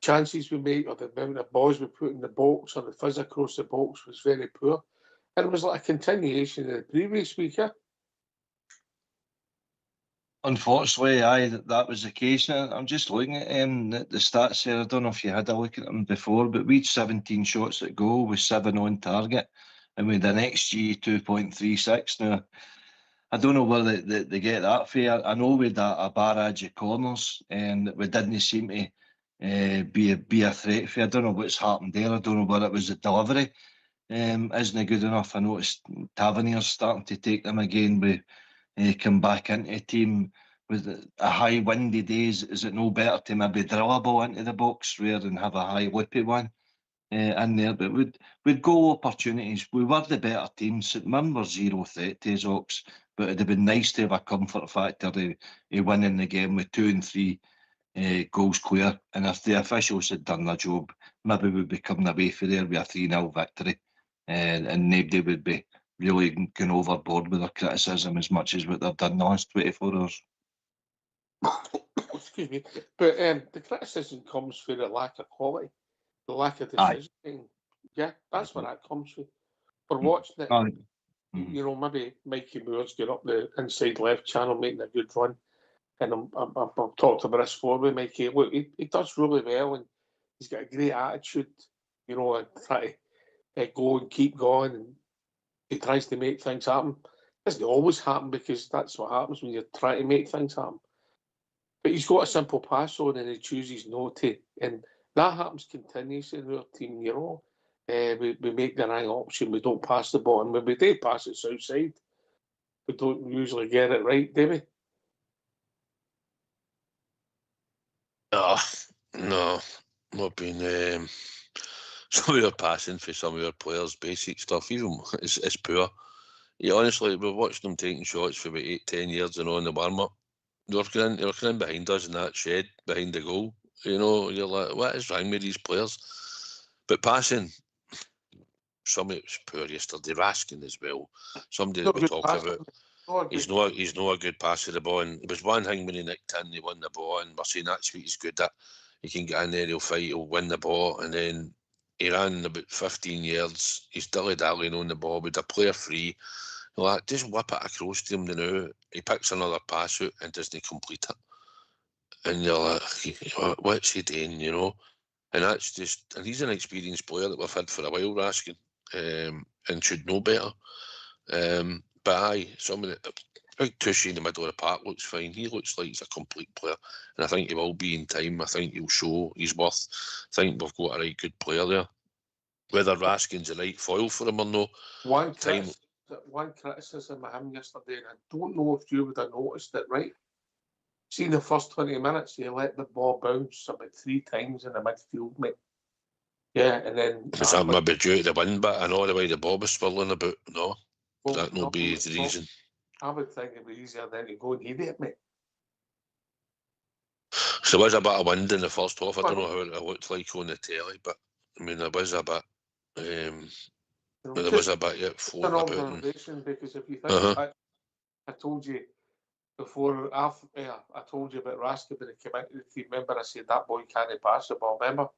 chances we make or the amount of balls we put in the box or the fizz across the box was very poor. And it was like a continuation of the previous week, yeah? Unfortunately, that was the case. I'm just looking at the stats here. I don't know if you had a look at them before, but we had 17 shots at goal with 7 on target, and we had an XG 2.36. Now, I don't know where they get that for. I know we had a barrage of corners, and we didn't seem to be a threat for. I don't know what's happened there. I don't know whether it was the delivery isn't good enough. I noticed Tavernier's starting to take them again. We come back into a team with a high windy days. Is it no better to maybe drill a ball into the box rather than have a high whippy one in there? But we'd goal opportunities. We were the better team. St Mirren were 0 threat to us, Ox, but it'd have been nice to have a comfort factor of winning the game with 2 and 3 goals clear. And if the officials had done their job, maybe we'd be coming away for there with a 3-0 victory, and nobody would be really going overboard with their criticism as much as what they've done the last 24 hours. Excuse me. But the criticism comes for the lack of quality, the lack of decision. Yeah, that's where that comes from. We're watching it, you know, maybe Mikey Moore's getting up the inside left channel making a good run. And I've talked about this before with Mikey. Look, he does really well and he's got a great attitude, you know, and try to go and keep going, and he tries to make things happen. It doesn't always happen because that's what happens when you're trying to make things happen. But he's got a simple pass on and he chooses not to. And that happens continuously in our team, you know. We make the wrong option, we don't pass the ball. And when we do pass it outside, we don't usually get it right, do we? No, not been some of your passing for some of your players, basic stuff, even it's poor. Yeah, honestly, we're watching them taking shots for about 8-10 years and on the warm-up. They're coming in behind us in that shed, behind the goal. You know, you're like, what is wrong with these players? But passing, some of it was poor yesterday. Raskin as well. Somebody that we talk about. He's not a good passer of the ball. And it was one thing when he nicked in, he won the ball, and we're saying that's what he's good at. He can get in there, he'll fight, he'll win the ball, and then he ran about 15 yards. He's dilly-dallying on the ball with a player free. Like, just whip it across to him now. He picks another pass out and doesn't complete it. And you're like, what's he doing, you know? And that's just, and he's an experienced player that we've had for a while, Raskin, and should know better. But aye, some of the big Tushy in the middle of the park looks fine. He looks like he's a complete player, and I think he will be in time. I think he'll show his worth. I think we've got a right good player there. Whether Raskin's the right foil for him or no, one criticism of him yesterday, and I don't know if you would have noticed it, right? See the first 20 minutes, you let the ball bounce about 3 times in the midfield, mate. Yeah, and then... Was that maybe due to the wind, but I know the way the ball was swirling about, no? That no be the reason. I would think it was easier than to go and hit it, mate. So there was a bit of wind in the first half. I don't know how it looked like on the telly, but I mean, there was a bit. There was a bit yet floating an about. observation, because if you think I told you before, I told you about Raskin when he came into the team. Remember, I said that boy can't pass the ball. Remember,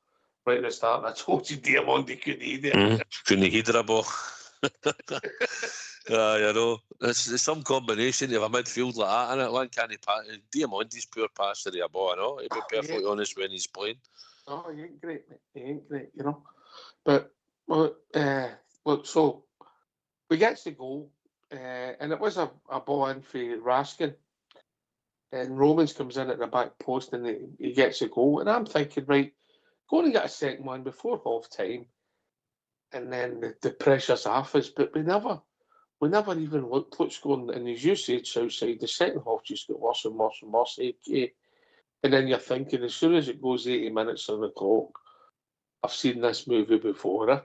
right at the start, and I told you Diamandi couldn't hit it. Couldn't hit the ball. You know, it's some combination of a midfield like that, and one can't pass. Diamandi's poor passer of a ball, I know. He'll be perfectly honest when he's playing. Oh, he ain't great, mate. He ain't great, you know. But look, so we get the goal, and it was a ball in for Raskin, and Romans comes in at the back post, and he gets a goal, and I'm thinking, right, going to get a second one before half time, and then the pressure's off us, but we never even looked what's going. And as you said, Southside, the second half just got worse and worse and worse. And then you're thinking, as soon as it goes 80 minutes on the clock, I've seen this movie before.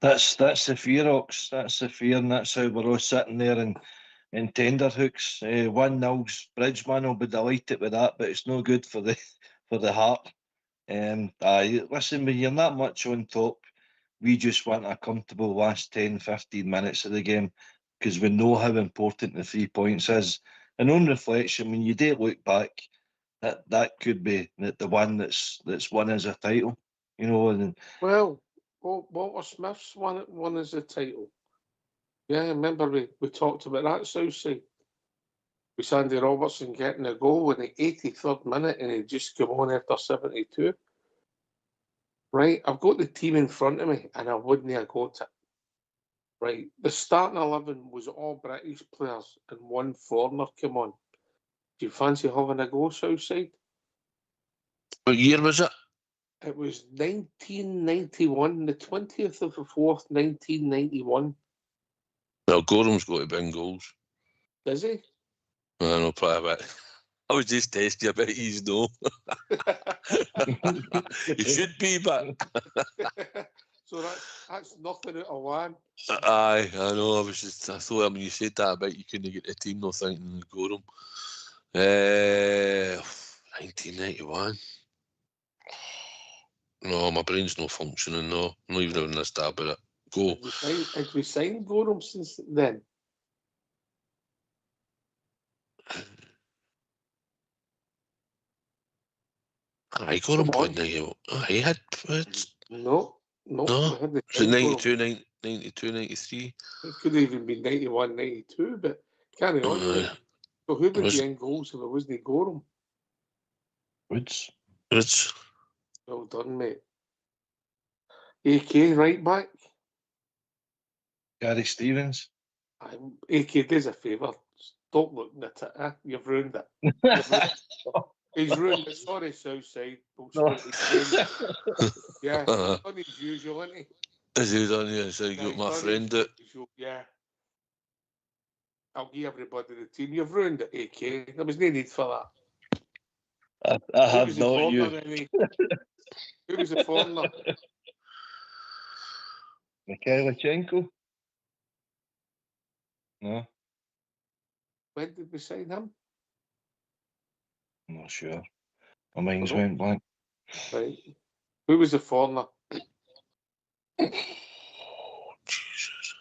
That's the fear, Ox. That's the fear, and that's how we're all sitting there in tenterhooks. 1-0's Bridgeman will be delighted with that, but it's no good for the heart. Listen, when you're that much on top, we just want a comfortable last 10, 15 minutes of the game, because we know how important the 3 points is. And on reflection, when you do look back, that could be the one that's won as a title, you know. And Well, Walter Smith's won as a title. Yeah, I remember we talked about that Southside. With Sandy Robertson getting a goal in the 83rd minute, and he just come on after 72. Right, I've got the team in front of me, and I wouldn't have got it. Right, the starting 11 was all British players, and one foreigner came on. Do you fancy having a go, Southside? What year was it? It was 1991, the 20th of the 4th, 1991. Well, Gorham's got to bring goals. Does he? I know, probably a bit. I was just testing you about his no. He should be, but So that's nothing out of one. aye, I know. I thought when you said that about you couldn't get the team, no thinking Gorham. 1991. No, my brain's not functioning. No, I'm not even having a stab at it. Go. Have we signed Gorham since then? Aye, Gorham played 91. He had. No. No. Was it 92, 92, 93? It could even be 91, 92, but carry on. So who would be in goals if it wasn't Gorham? Woods. Well done, mate. AK right back. Gary Stevens. AK, does a favour. Stop looking at it. You've ruined it. He's ruined it. Sorry, Southside. Yeah, he's done his usual, isn't he? Is he done? Yeah, so you got my friend it. Yeah. I'll give everybody the team. You've ruined it, AK. There was no need for that. I have not you. Who was the foreigner? Mikhailichenko? No. When did we sign him? I'm not sure. My mind's went blank. Right. Who was the foreigner? Jesus.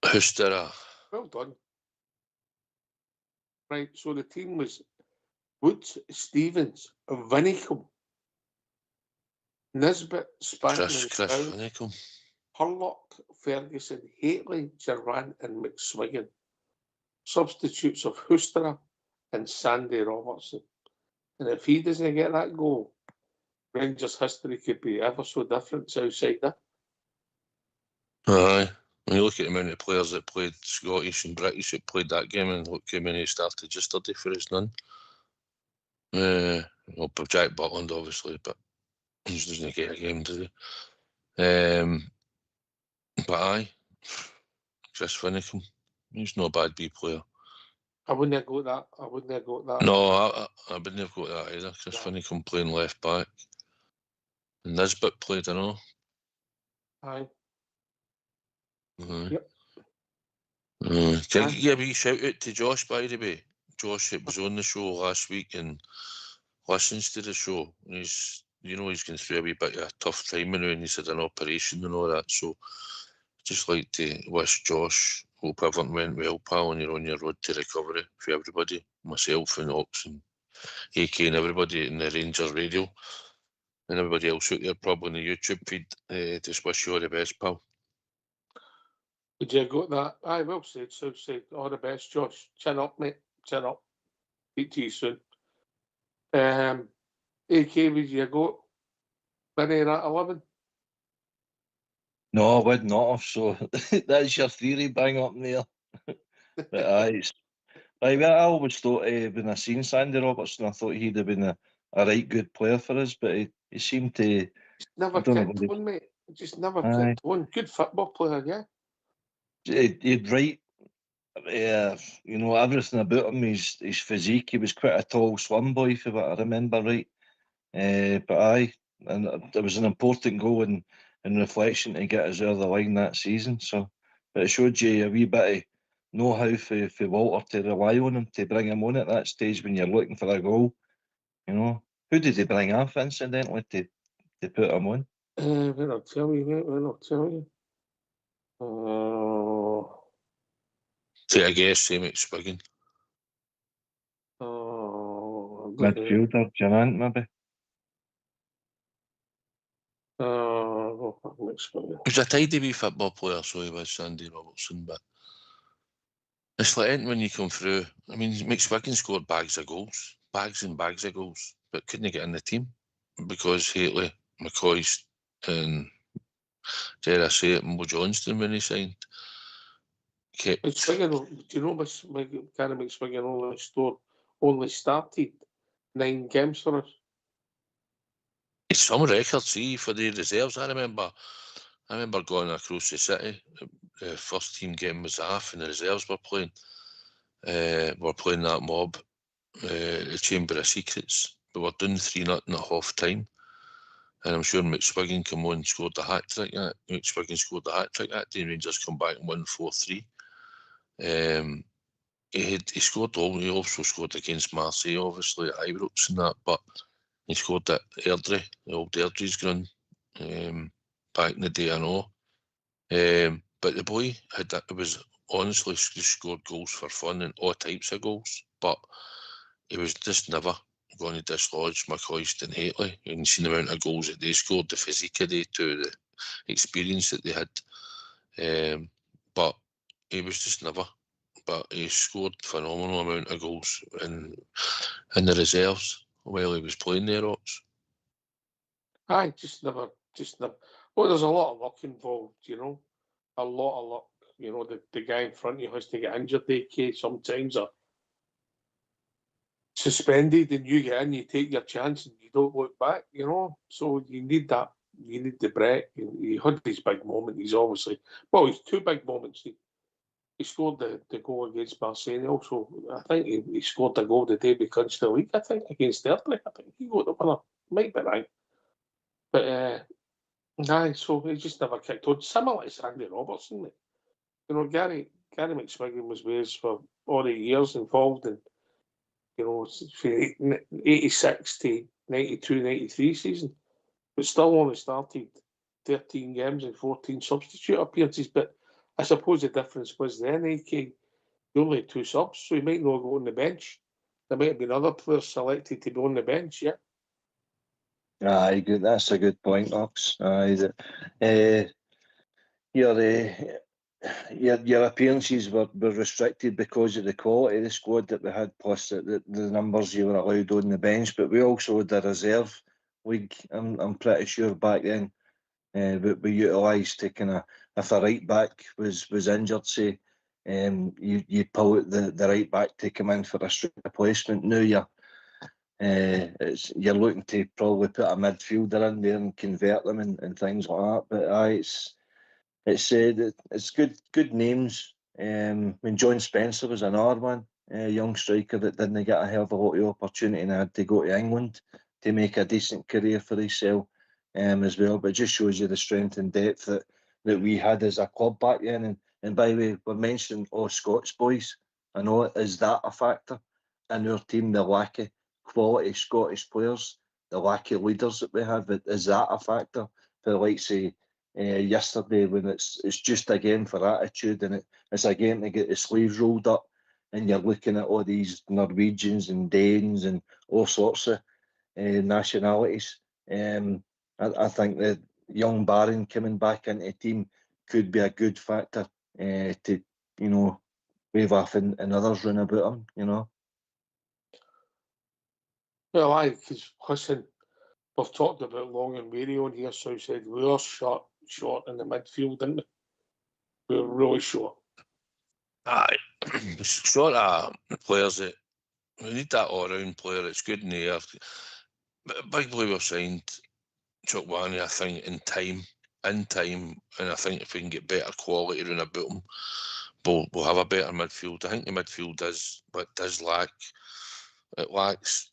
Hustera. Well done. Right, so the team was Woods, Stevens, Vinicum, Nisbet, Spackman, Chris Vinicum, Hurlock, Ferguson, Haitley, Gerrand, and McSwiggan. Substitutes of Hustera and Sandy Robertson. And if he doesn't get that goal, Rangers history could be ever so different outside that. Aye. When you look at the amount of players that played Scottish and British that played that game, and look how many started yesterday for us, none. Well, Jack Butland, obviously, but he doesn't get a game, does he? But aye, Chris Finicum, he's not a bad B player. I wouldn't have got that. I wouldn't have got that. No, I wouldn't have got that either. Chris Finicum playing left back. And Nisbet played, I know. Aye. Yep. Yep. Can I give a wee shout out to Josh, by the way? Josh, it was on the show last week and listens to the show. He's going through a wee bit of a tough time now, and he's had an operation and all that. So, just like to wish Josh, hope everything went well, pal, and you're on your road to recovery for everybody, myself and Ox and AK and everybody in the Rangers Radio and everybody else out there, probably in the YouTube feed. Just wish you all the best, pal. Did you got that? Aye, well said. So said. All the best, Josh. Chin up, mate. Chin up. Speak to you soon. AK, would you got Vinny at 11? No, I would not have. So that's your theory, bang up in there. But aye, I always thought when I seen Sandy Robertson, I thought he'd have been a right good player for us, but he seemed to. Never kicked one, mate. Just never kicked one. Good football player, yeah. He'd right. Everything about him, his physique. He was quite a tall, slim boy, if I remember right. But aye, and it was an important goal in reflection to get us out of the line that season. So, but it showed you a wee bit of know-how for Walter to rely on him to bring him on at that stage when you're looking for a goal. Who did he bring off incidentally to put him on? When I'll tell you, mate. When I'll tell you. Take a guess, same Spiggin. Midfielder, Janant, maybe. He was a tidy wee football player, so he was Sandy Robertson, but it's like anything when you come through. I mean, McSpiggin scored bags and bags of goals, but couldn't get in the team because Haley, McCoy, and dare I say it, Mo Johnston when he signed. McSpiggin, do you know Gary McSpiggin only started 9 games for us? It's some record, see, for the reserves. I remember going across the city. The first team game was half, and the reserves were playing. We're playing that mob, the Chamber of Secrets. We were doing 3-0 at half time, and I'm sure McSpiggin came on and scored the hat trick. McSpiggin scored the hat trick that day. Rangers come back and won 4-3. He scored all. He also scored against Marseille, obviously at Ibrox and that, but he scored at Airdrie, the old Airdrie's ground, back in the day, I know. But the boy was honestly just scored goals for fun and all types of goals, but he was just never going to dislodge McCoy and Haley. You can see the amount of goals that they scored, the physique they to the experience that they had. But he was just never. But he scored phenomenal amount of goals in the reserves while he was playing there, Ox. Aye, just never. Well, there's a lot of luck involved, a lot of luck. The guy in front of you has to get injured, AK sometimes, or suspended, and you get in, you take your chance, and you don't look back, So you need that. You need the break. He had his big moment. He's obviously, he's 2 big moments. He scored the goal against Marseille. Also, I think he scored the goal the day we clinched the league. I think against Airdrie. I think he got the winner. Might be right. But aye, so he just never kicked on. Similar to Sandy Robertson, mate. Gary McSpiggin was with us for all the years involved in, from 86 to 92, 93 season, but still only started 13 games and 14 substitute appearances. But I suppose the difference was then, AK, only had 2 subs, so he might not go on the bench. There might have been other players selected to be on the bench, yeah. Aye, good. That's a good point, Ox. Your appearances were restricted because of the quality of the squad that we had, plus the numbers you were allowed on the bench. But we also had a reserve league. I'm pretty sure back then, we utilised to kind of, if a right back was injured, say, you pull out the right back to come in for a straight replacement. Now you're looking to probably put a midfielder in there and convert them and things like that. But it's good names. When John Spencer was another one, a young striker that didn't get a hell of a lot of opportunity and had to go to England to make a decent career for himself as well. But it just shows you the strength and depth that we had as a club back then. And by the way, we're mentioning all Scots boys. I know, is that a factor in our team, the lack of quality Scottish players, the lack of leaders that we have? Is that a factor for, like, say, yesterday, when it's just a game for attitude, and it's a game to get the sleeves rolled up, and you're looking at all these Norwegians and Danes and all sorts of nationalities. I think that young Baron coming back into the team could be a good factor to, wave off and others run about him, Well, because listen, we've talked about long and weary on here, so I said we are short in the midfield, didn't we? We were really short. Aye, short of players that we need, that all-round player that's good in the air. But big blue we've signed Chokwane, I think, in time, and I think if we can get better quality around about him, we'll have a better midfield. I think the midfield does lack. It lacks.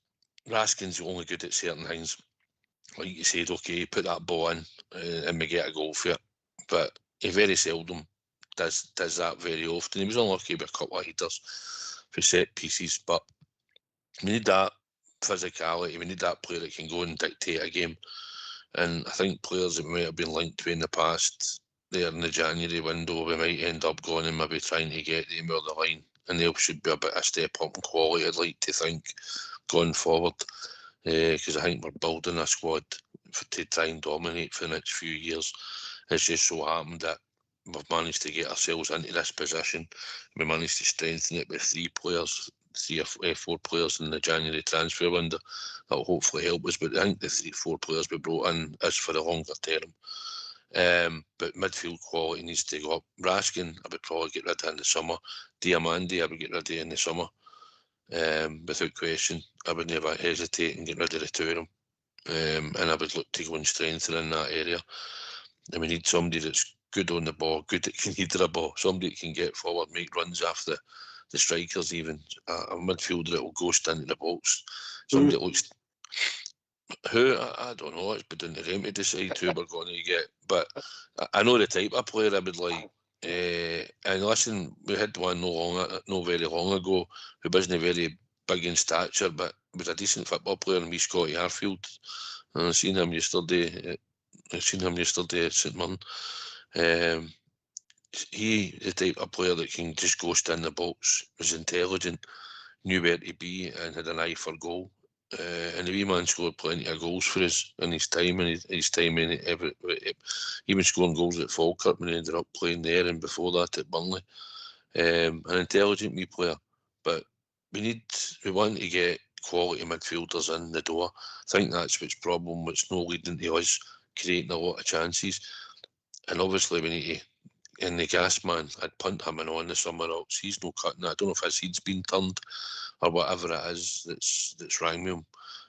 Raskin's only good at certain things. Like you said, okay, put that ball in and we get a goal for it. But he very seldom does that very often. He was unlucky with a couple of headers for set pieces, but we need that physicality. We need that player that can go and dictate a game. And I think players that we might have been linked to in the past, there in the January window, we might end up going and maybe trying to get them over the line. And they should be a bit of a step up in quality, I'd like to think, going forward. Because I think we're building a squad to try and dominate for the next few years. It's just so happened that we've managed to get ourselves into this position. We managed to strengthen it with 3 or 4 players in the January transfer window. That will hopefully help us. But I think the 3-4 players we brought in is for the longer term. But midfield quality needs to go up. Raskin, I would probably get rid of in the summer. Diamandi, I would get rid of in the summer. Without question, I would never hesitate and get rid of the 2 of them. And I would look to go and strengthen in that area. And we need somebody that's good on the ball, good that can header a ball, somebody that can get forward, make runs after the strikers, even a midfielder that will ghost into the box. Somebody that looks. Who, I don't know, it's been down to them to decide who we're going to get. But I know the type of player I would like. And listen, we had one no very long ago who wasn't very big in stature, but was a decent football player, and Scotty Arfield. I seen him yesterday. At St Mirren. He, the type of player that can just ghost in the box, was intelligent, knew where to be, and had an eye for goal. And the wee man scored plenty of goals for us in his time, and his time in even scoring goals at Falkirk when he ended up playing there, and before that at Burnley. An intelligent wee player, but we want to get quality midfielders in the door. I think that's what's problem, what's no leading to us creating a lot of chances. And obviously we need to. And the gas man, I'd punt him in on the summer else. He's no cutting that. I don't know if his head's been turned or whatever it is that's wrong with him.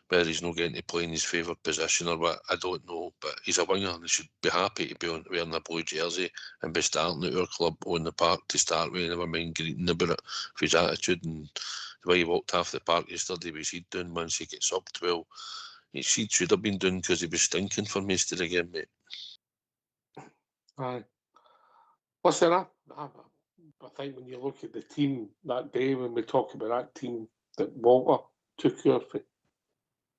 Whether he's not getting to play in his favourite position or what, I don't know. But he's a winger and he should be happy to be wearing a blue jersey and be starting at our club on the park to start with. Never mind greeting about it for his attitude and the way he walked off the park yesterday with his head down once he gets subbed. Well, his head should have been down because he was stinking for most of the game, mate. Aye. Listen, I think when you look at the team that day, when we talk about that team that Walter took care of,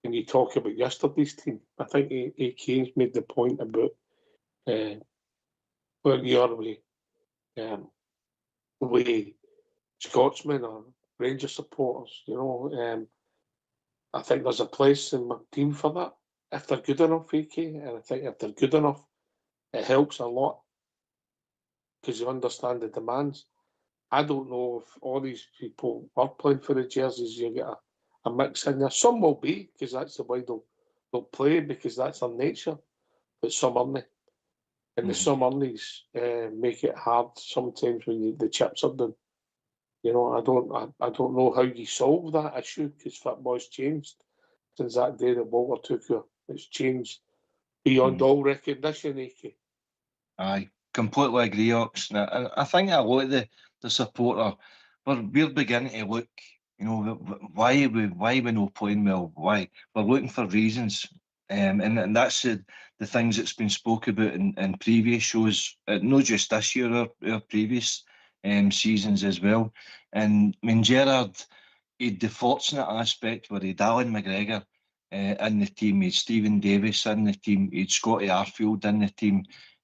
and you talk about yesterday's team, I think A. Kane's made the point about where you are with Scotsmen or Rangers supporters, I think there's a place in my team for that, if they're good enough, AK, and I think if they're good enough, it helps a lot, because you understand the demands. I don't know if all these people are playing for the jerseys. You get a mix in there. Some will be, because that's the way they'll play, because that's their nature. But some aren't. And the some aren't make it hard sometimes when the chips are done. I don't know how you solve that issue, because football's changed since that day that Walter took her. It's changed beyond all recognition, AK. Aye. completely agree, Ox. And I think a lot of the supporter, we're beginning to look, you know, why we not playing well? Why? We're looking for reasons. And that's the things that's been spoke about in previous shows, not just this year, our previous seasons as well. And I mean, Gerrard, he had the fortunate aspect where he had Alan McGregor in the team, he had Stephen Davis in the team, he had Scotty Arfield in the team,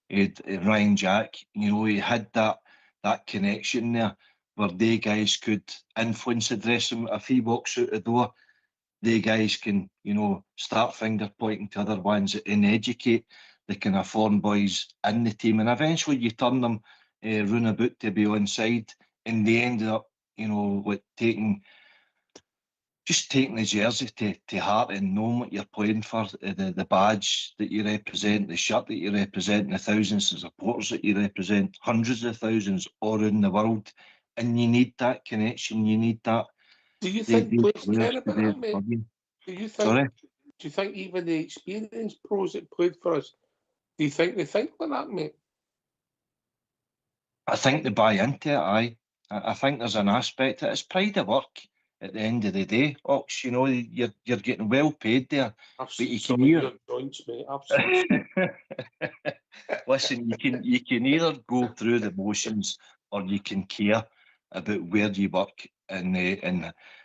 he had Ryan Jack. You know, he had that connection there where they guys could influence the dressing room. If he walks out the door, they guys can, you know, start finger pointing to other ones and educate the kind of foreign boys in the team. And eventually you turn them round about to be on side, and they ended up, you know, with taking the jersey to heart and knowing what you're playing for, the badge that you represent, the shirt that you represent, and the thousands of supporters that you represent, hundreds of thousands all around the world. And you need that connection, you need that. Do you think players care about that, mate? Do you think? Sorry? Do you think even the experienced pros that played for us, do you think they think like that, mate? I think they buy into it, aye. I think there's an aspect that it's pride of work at the end of the day. Ox, you know, you're getting well paid there. I've But seen you some can of hear. your joints, mate. I've seen Listen, you can either go through the motions or you can care about where you work and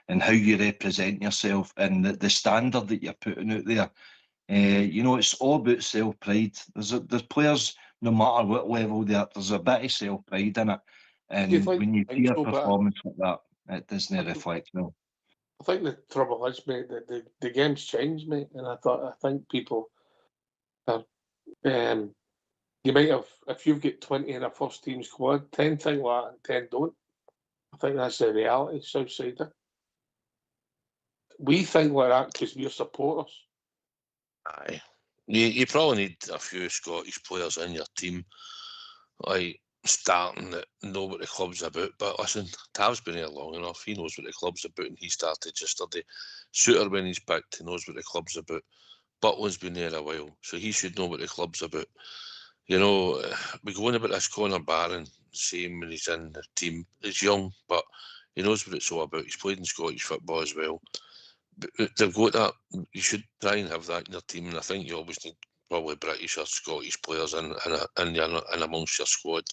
how you represent yourself and the standard that you're putting out there. You know, it's all about self pride. There's players, no matter what level there's a bit of self pride in it, and when you see a performance like that, it doesn't reflect well. I think the trouble is, mate, that the game's changed, mate, and I think people have. You might have, if you've got 20 in a first team squad, 10 think like that and 10 don't. I think that's the reality, Southsider. We think like that because we're supporters. Aye. You probably need a few Scottish players in your team, like starting that know what the club's about. But listen, Tav's been here long enough. He knows what the club's about, and he started yesterday. Shooter, when he's picked, he knows what the club's about. Butland's been there a while, so he should know what the club's about. You know, we go on about this Conor Barron, same when he's in the team. He's young, but he knows what it's all about. He's played in Scottish football as well. But they've got that. You should try and have that in your team, and I think you always need probably British or Scottish players in amongst your squad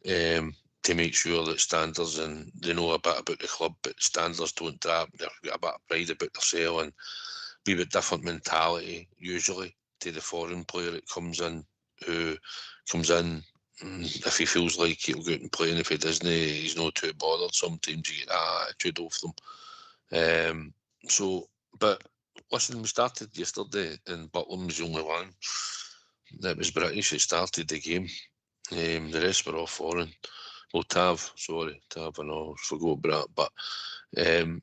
to make sure that standards and they know a bit about the club, but standards don't drop. They've got a bit of pride about themselves and be with different mentality usually to the foreign player that comes in, who comes in. If he feels like he'll go out and play, and if he doesn't, he's not too bothered. Sometimes you get that attitude off them. So, but listen, we started yesterday, and Butland was the only one that was British that started the game. The rest were all foreign. Well, Tav, I know, forgot about that. But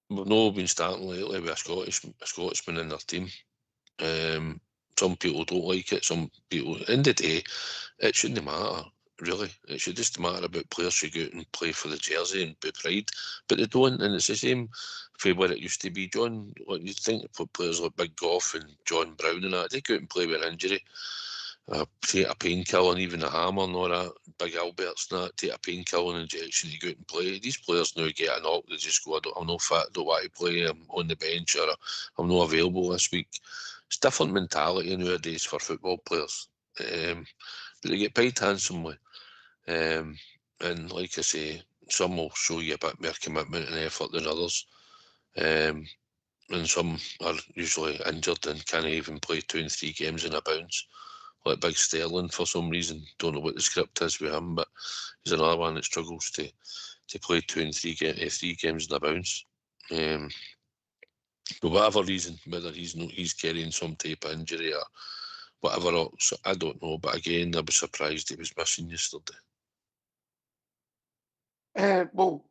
we've not been starting lately with a Scotsman in their team. Some people don't like it. Some people, in the day, it shouldn't matter, really. It should just matter about players who go out and play for the jersey and be pride. But they don't, and it's the same for what it used to be. John, what you think for players like Big Goff and John Brown and that, they go out and play with an injury. Take a painkiller and even a hammer and all that. Big Alberts and that, take a painkiller and injection to go out and play. These players now get a knock, they just go, I'm not fit, I don't want to play, I'm on the bench, or I'm not available this week. It's different mentality nowadays for football players. But they get paid handsomely. And like I say, some will show you a bit more commitment and effort than others. And some are usually injured and can't even play 2 and 3 games in a bounce. Like Big Sterling, for some reason, don't know what the script is with him, but he's another one that struggles to play 2 and 3 games in a bounce. For whatever reason, whether he's carrying some type of injury or whatever else, I don't know. But again, I was surprised he was missing yesterday. Well,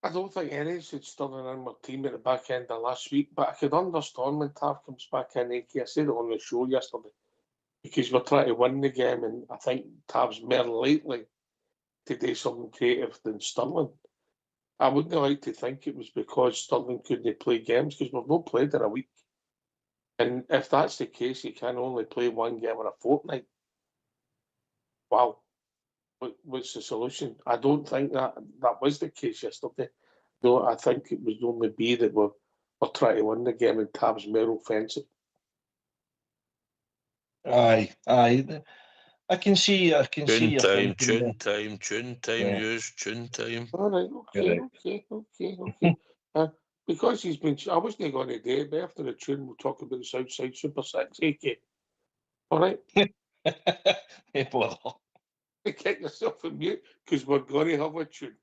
I don't think any should Sterling in my team at the back end of last week, but I could understand when Tav comes back in. I said it on the show yesterday, because we're trying to win the game, and I think Tav's more likely to do something creative than Sterling. I wouldn't like to think it was because Sterling couldn't play games, because we've not played in a week. And if that's the case, you can only play one game in a fortnight. wow, what's the solution? I don't think that was the case yesterday. No, I think it was only B that were trying to win the game, and Tab's more offensive. Aye. I can see your Tune thinking there. time, Yeah. use, tune time. All right, okay. Because he's been, I wasn't going to do it, but after the tune, we'll talk about the Southside Super Six. Okay. All right. Hey, bother. Get yourself on mute because we're going to have a tune.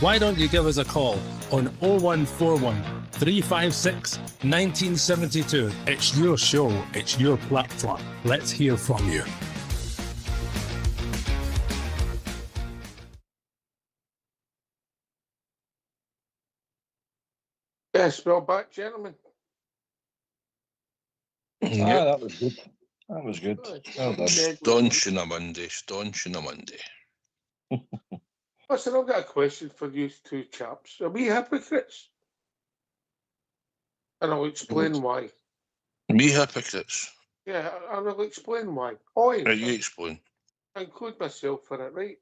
why don't you give us a call on 0141 356 1972. It's your show, it's your platform. Let's hear from you. Yes, well back, gentlemen. Ah, that was good. That was good. Well done. Staunch on a Monday. Listen, I've got a question for you two chaps. Are we hypocrites? And I'll explain why. Me hypocrites. Yeah, I will explain why. Oh, You explain. I include myself in it, right?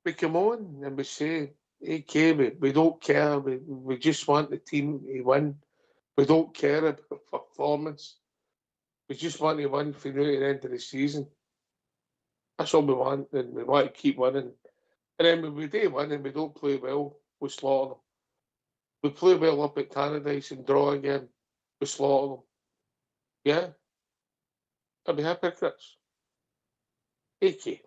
We come on and we say, okay, we don't care. We just want the team to win. We don't care about performance. We just want to win for the end of the season. That's all we want, and we want to keep winning. And then when we do win and we don't play well, we slaughter them. We play well up at Tannadice and draw again, we slaughter them. Yeah? Are we hypocrites? Okay.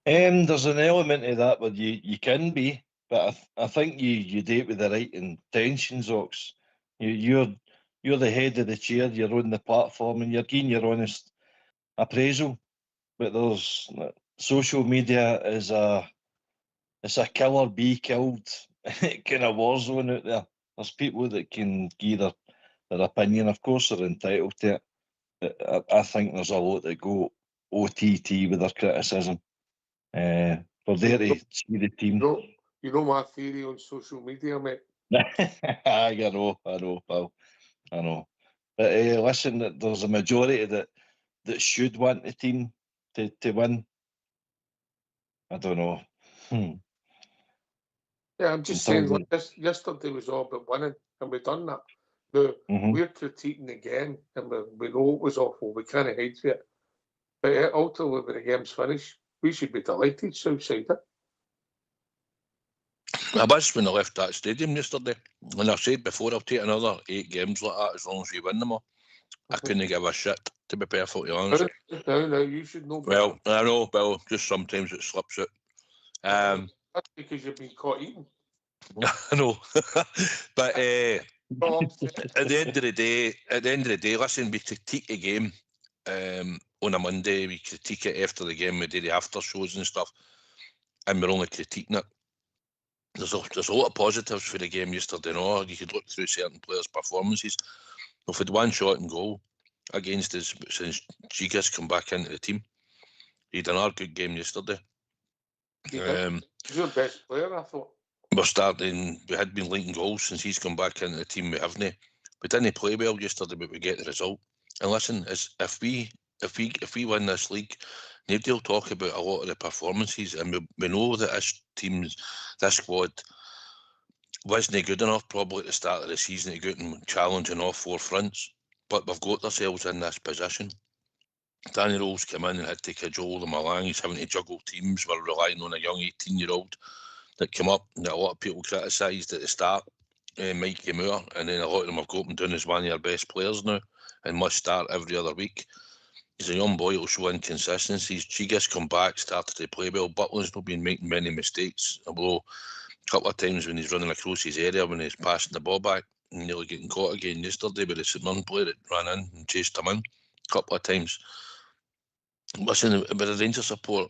There's an element of that where you can be, but I think you do it with the right intentions, Ox. You're the head of the chair, you're on the platform, and you're getting your honest appraisal. But there's social media is it's a killer bee killed kind of war zone out there. There's people that can give their opinion. Of course, they're entitled to it. But I think there's a lot that go OTT with their criticism. For there to see the team. You know my theory on social media, mate. I know, pal. I know. But listen, there's a majority that should want the team to win. I don't know. Yeah, I'm just saying, like, yesterday was all about winning, and we've done that. Now, we're critiquing the game, and we know it was awful. We can't hide it. But ultimately, when the game's finished, we should be delighted, Southside. I was when I left that stadium yesterday, and I said before, I'll take another 8 games like that as long as we win them all. I couldn't give a shit, to be perfectly honest. No, you should know better. Well, I know, Bill, just sometimes it slips out. That's because you've been caught eating. I know. But at the end of the day, listen, we critique the game on a Monday, we critique it after the game, we do the after shows and stuff, and we're only critiquing it. There's a lot of positives for the game yesterday. No, you could look through certain players' performances. We've had one shot and goal against us since Giga's come back into the team. He done our good game yesterday. He's your best player, I thought. We had been linking goals since he's come back into the team. We haven't. We didn't play well yesterday, but we get the result. And listen, if we win this league, nobody will talk about a lot of the performances, and we know that this squad wasn't good enough probably at the start of the season to go out and challenge on all 4 fronts. But we've got ourselves in this position. Danny Rose came in and had to cajole them along. He's having to juggle teams. We're relying on a young 18-year-old that came up that a lot of people criticised at the start, Mikey Moore, and then a lot of them have got him down as one of their best players now and must start every other week. He's a young boy who'll show inconsistencies. Giga's come back, started to play well. Butland's not been making many mistakes, although a couple of times when he's running across his area, when he's passing the ball back, and nearly getting caught again yesterday by the St Mirren player that ran in and chased him in a couple of times. Listen, with the Rangers support,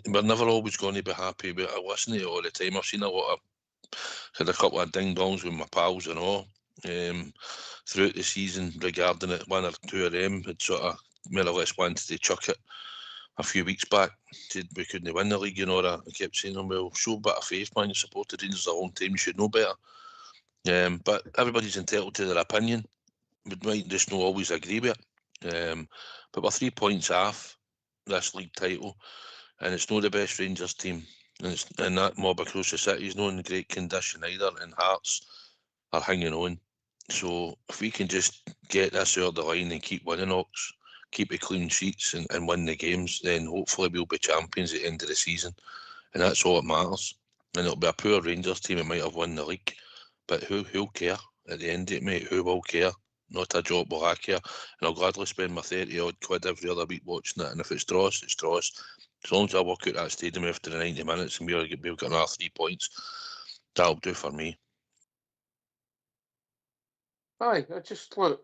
we're never always going to be happy, but I listen to it all the time. I've seen had a couple of ding-dongs with my pals and all throughout the season regarding it. 1 or 2 of them had sort of more or less wanted to chuck it a few weeks back. Said we couldn't win the league, you know. I kept saying, well, show a bit of faith, man. You supported Rangers a long time, you should know better. But everybody's entitled to their opinion. We might just not always agree with it. But we're 3 points off this league title, and it's not the best Rangers team, and that mob across the city is not in great condition either, and Hearts are hanging on. So if we can just get this out of the line and keep winning, Ox, keep the clean sheets and win the games, then hopefully we'll be champions at the end of the season, and that's all that matters. And it'll be a poor Rangers team that might have won the league, but who'll care at the end of it, mate? Who will care? Not a drop will I care, and I'll gladly spend my 30 odd quid every other week watching it. And if it's draws, it's draws. As long as I walk out that stadium after the 90 minutes and we've got another 3 points, that'll do for me. Aye, I just look.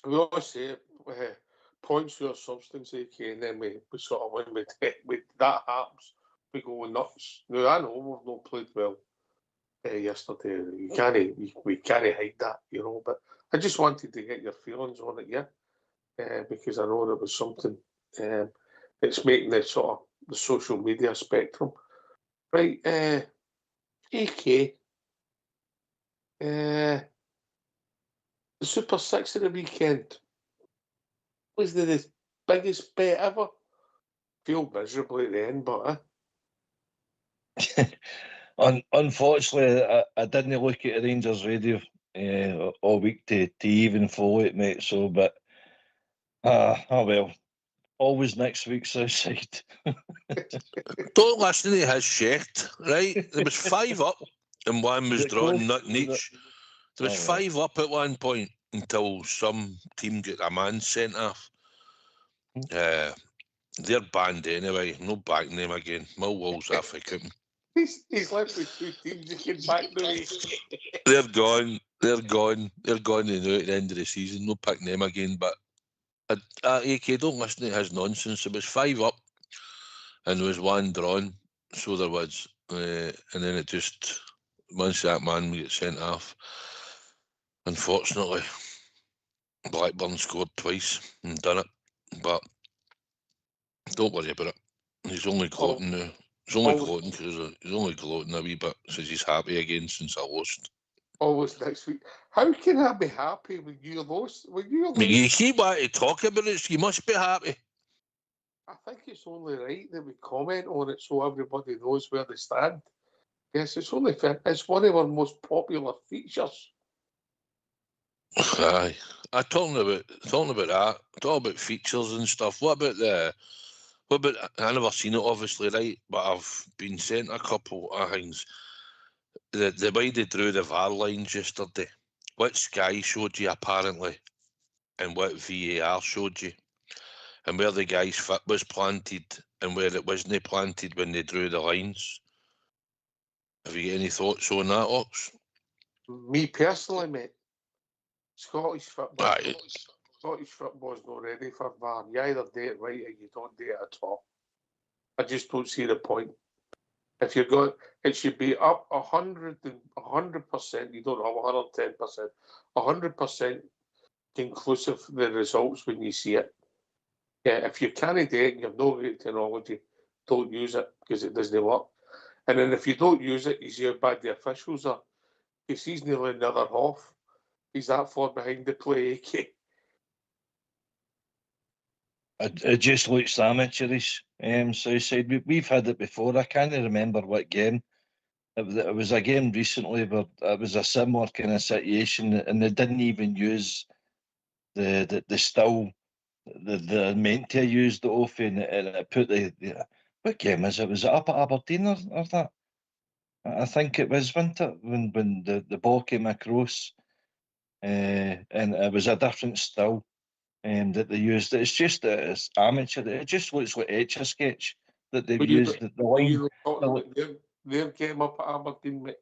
We always say points your substance, okay, and then we sort of when with that happens, we go nuts. Now I know we've not played well yesterday. We can't hide that, But I just wanted to get your feelings on it, yeah, because I know there was something. It's making the sort of the social media spectrum, right? AK. The Super Six of the weekend was the biggest bet ever. Feel miserably at the end, but Unfortunately, I didn't look at the Rangers radio all week to even follow it, mate. So, but oh well. Always next week's Southside. Don't listen to his shit, right? There was 5 up and one was drawn, not each. There was 5 up at one point until some team got a man sent off. They're banned anyway. No backing them again. Millwall's off account. he's left with 2 teams he can back the way. They're gone. They're gone. They're gone now at the end of the season. No picking them again. But AK, don't listen to his nonsense. There was 5 up and there was 1 drawn. So there was. And then it just, once that man we get sent off, unfortunately, Blackburn scored twice and done it. But don't worry about it. He's only gloating now. He's only gloating because he's only gloating a wee bit since he's happy again since I lost. Always next week. How can I be happy when you lost? You keep wanting to talk about it, so you must be happy. I think it's only right that we comment on it so everybody knows where they stand. Yes, it's only fair. It's one of our most popular features. Aye. I'm talking about that. Talking about features and stuff. What about I never seen it obviously, right? But I've been sent a couple of things. The way they drew the VAR lines yesterday. What Sky showed you apparently and what VAR showed you. And where the guy's foot was planted and where it wasn't planted when they drew the lines. Have you got any thoughts on that, Ox? Me personally, mate, Scottish football. Aye. Scottish football's not ready for VAR. You either do it right or you don't do it at all. I just don't see the point. If you're going, it should be up 100%. You don't have 110%. 100% conclusive the results when you see it. Yeah, if you can't do it and you have no great technology, don't use it because it doesn't work. And then if you don't use it, you see how bad the officials are. Because he's nearly another half. He's that far behind the play, AK. It just looks amateurish. Southside. We've had it before. I can't remember what game. It was a game recently, but it was a similar kind of situation, and they didn't even use the still they're meant to use the off, and it put the what game is it? Was it up at Aberdeen or that? I think it was, wasn't it, when the ball came across, and it was a different still that they used. It's just it's amateur. It just looks like Etch-a-Sketch that they've used the line. You talking about their game up at Aberdeen, mate?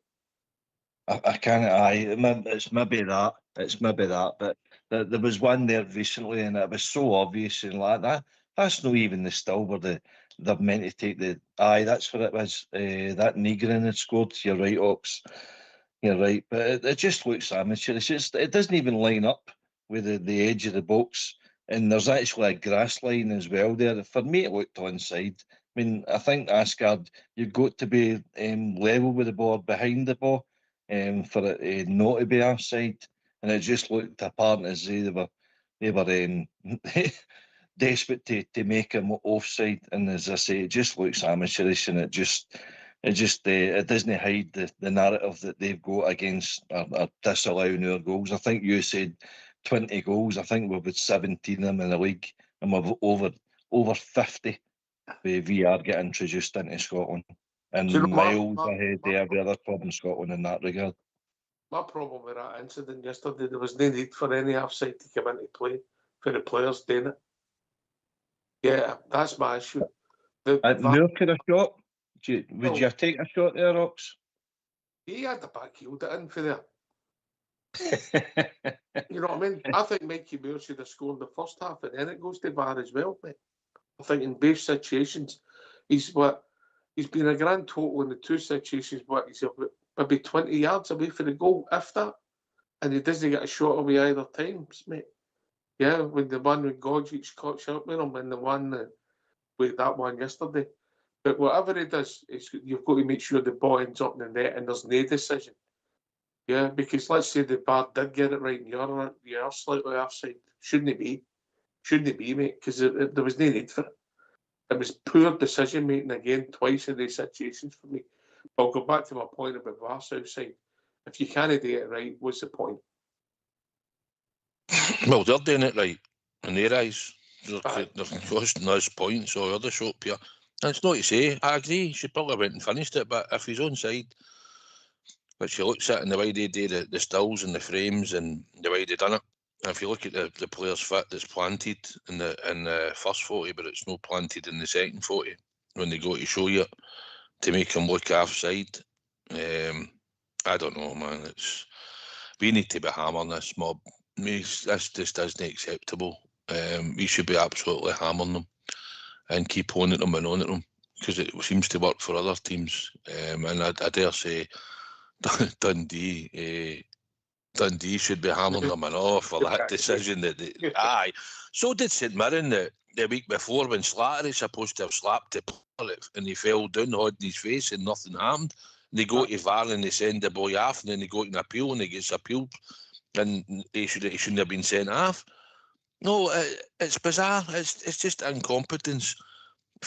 I can't. It's maybe that. It's maybe that. But there was one there recently, and it was so obvious and like that. That's not even the still where they're meant to take the. Aye, that's what it was. That Negrin had scored. You're right, Ox. You're right. But it just looks amateur. It doesn't even line up with the edge of the box. And there's actually a grass line as well there. For me, it looked onside. I mean, I think Asgard, you've got to be level with the ball, behind the ball, for it not to be offside. And it just looked apparent as they were desperate to make him offside. And as I say, it just looks amateurish, and it doesn't hide the narrative that they've got against or disallowing our goals. I think you said 20 goals. I think we've had 17 of them in the league, and we've over 50 with VR get introduced into Scotland, and miles ahead of every other club in Scotland in that regard. My problem with that incident yesterday, there was no need for any offside to come into play for the players doing it. Yeah, that's my issue. Moore could have shot. Would you take a shot there, Rox? He had the back heeled it in for there. You know what I mean? I think Mikey Moore should have scored in the first half, and then it goes to VAR as well, mate. I think in both situations, he's been a grand total in the two situations, but he's maybe 20 yards away from the goal, if that, and he doesn't get a shot away either times, mate. Yeah, when the one with Godjic caught shot with him, and the one with that one yesterday. But whatever he does, you've got to make sure the ball ends up in the net and there's no decision. Yeah, because let's say the VAR did get it right and you're slightly offside. Shouldn't it be? Shouldn't it be, mate? Because there was no need for it. It was poor decision making again, twice in these situations for me. But I'll go back to my point about VAR Southside. If you can't do it right, what's the point? Well, they're doing it right in their eyes. They're costing us points or other shot here. That's not to say. I agree. He should probably went and finished it, but if he's onside, which you look at and the way they do the stills and the frames and the way they done it, if you look at the player's foot that's planted in the first 40, but it's not planted in the second 40 when they go to show you to make him look offside. I don't know, man. We need to be hammering this mob. This just isn't acceptable. We should be absolutely hammering them and keep on at them and on at them, because it seems to work for other teams. And I dare say Dundee should be hammering them and all for that decision. Aye. So did St Mirren the week before when Slattery is supposed to have slapped the player and he fell down, holding his face, and nothing happened. They go to VAR and they send the boy off, and then they go to an appeal and he gets appealed, and he shouldn't have been sent off. No, it's bizarre. It's just incompetence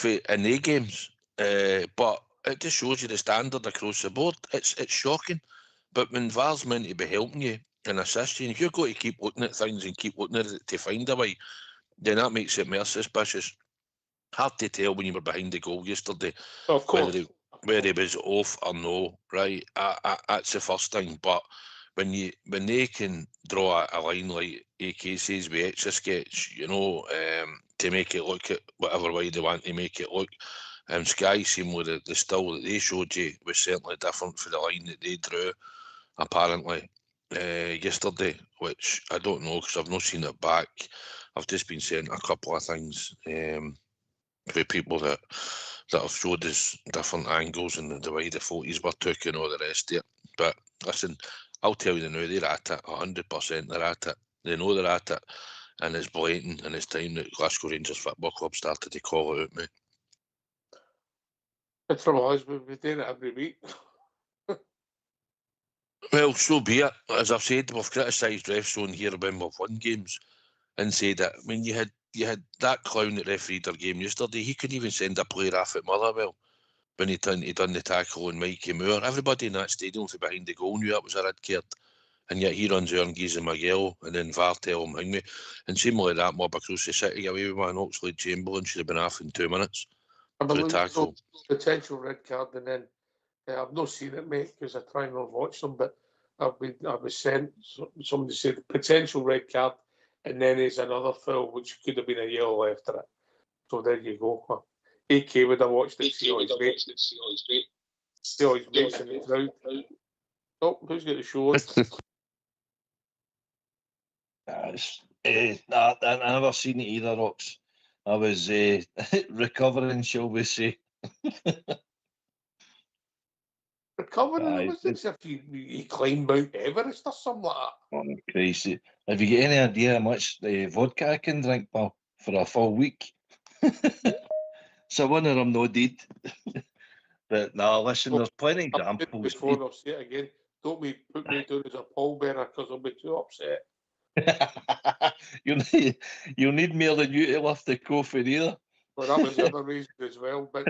in the games. But it just shows you the standard across the board. It's shocking. But when VAR's meant to be helping you and assisting you, if you're going to keep looking at things and keep looking at it to find a way, then that makes it more suspicious. Hard to tell when you were behind the goal yesterday whether he was off or no, right? That's the first thing. But when they can draw a line like AK says with Etch-a-Sketch, to make it look at whatever way they want to make it look, Sky seemed with the still that they showed you was certainly different for the line that they drew, apparently, yesterday, which I don't know because I've not seen it back. I've just been saying a couple of things with people that have showed us different angles and the way the photos were took and all the rest of it. But listen, I'll tell you now, they're at it, 100% they're at it. They know they're at it, and it's blatant, and it's time that Glasgow Rangers Football Club started to call it out, mate. It's from us, we've been doing it every week. Well, so be it. As I've said, we've criticised refs on here when we've won games and said that when you had that clown that refereed their game yesterday, he couldn't even send a player off at Motherwell when he done the tackle on Mikey Moore. Everybody in that stadium from behind the goal knew that was a red card, and yet he runs out and gives him a yell, and then VAR tell him hang me. And similarly that mob across the city away with one, Oxlade Chamberlain should have been off in 2 minutes for the tackle. Potential red card, and then I've not seen it, mate, because I try not to watch them, but I was sent, somebody said potential red card, and then there's another foul which could have been a yellow after it. So there you go. AK would have watched it, see all his mates in the crowd. Oh, who's got the show on? I never seen it either, Rox. I was recovering, shall we say. Recovering? It was as if you climbed Mount Everest or something like that. Oh, crazy. Have you got any idea how much vodka I can drink, pal, for a full week? So one of them no deed. But no, listen, there's plenty of examples. Before I'll say it again, don't put me down as a pallbearer because I'll be too upset. You'll need more than you to lift the coffee either. Well, that was the other reason as well. But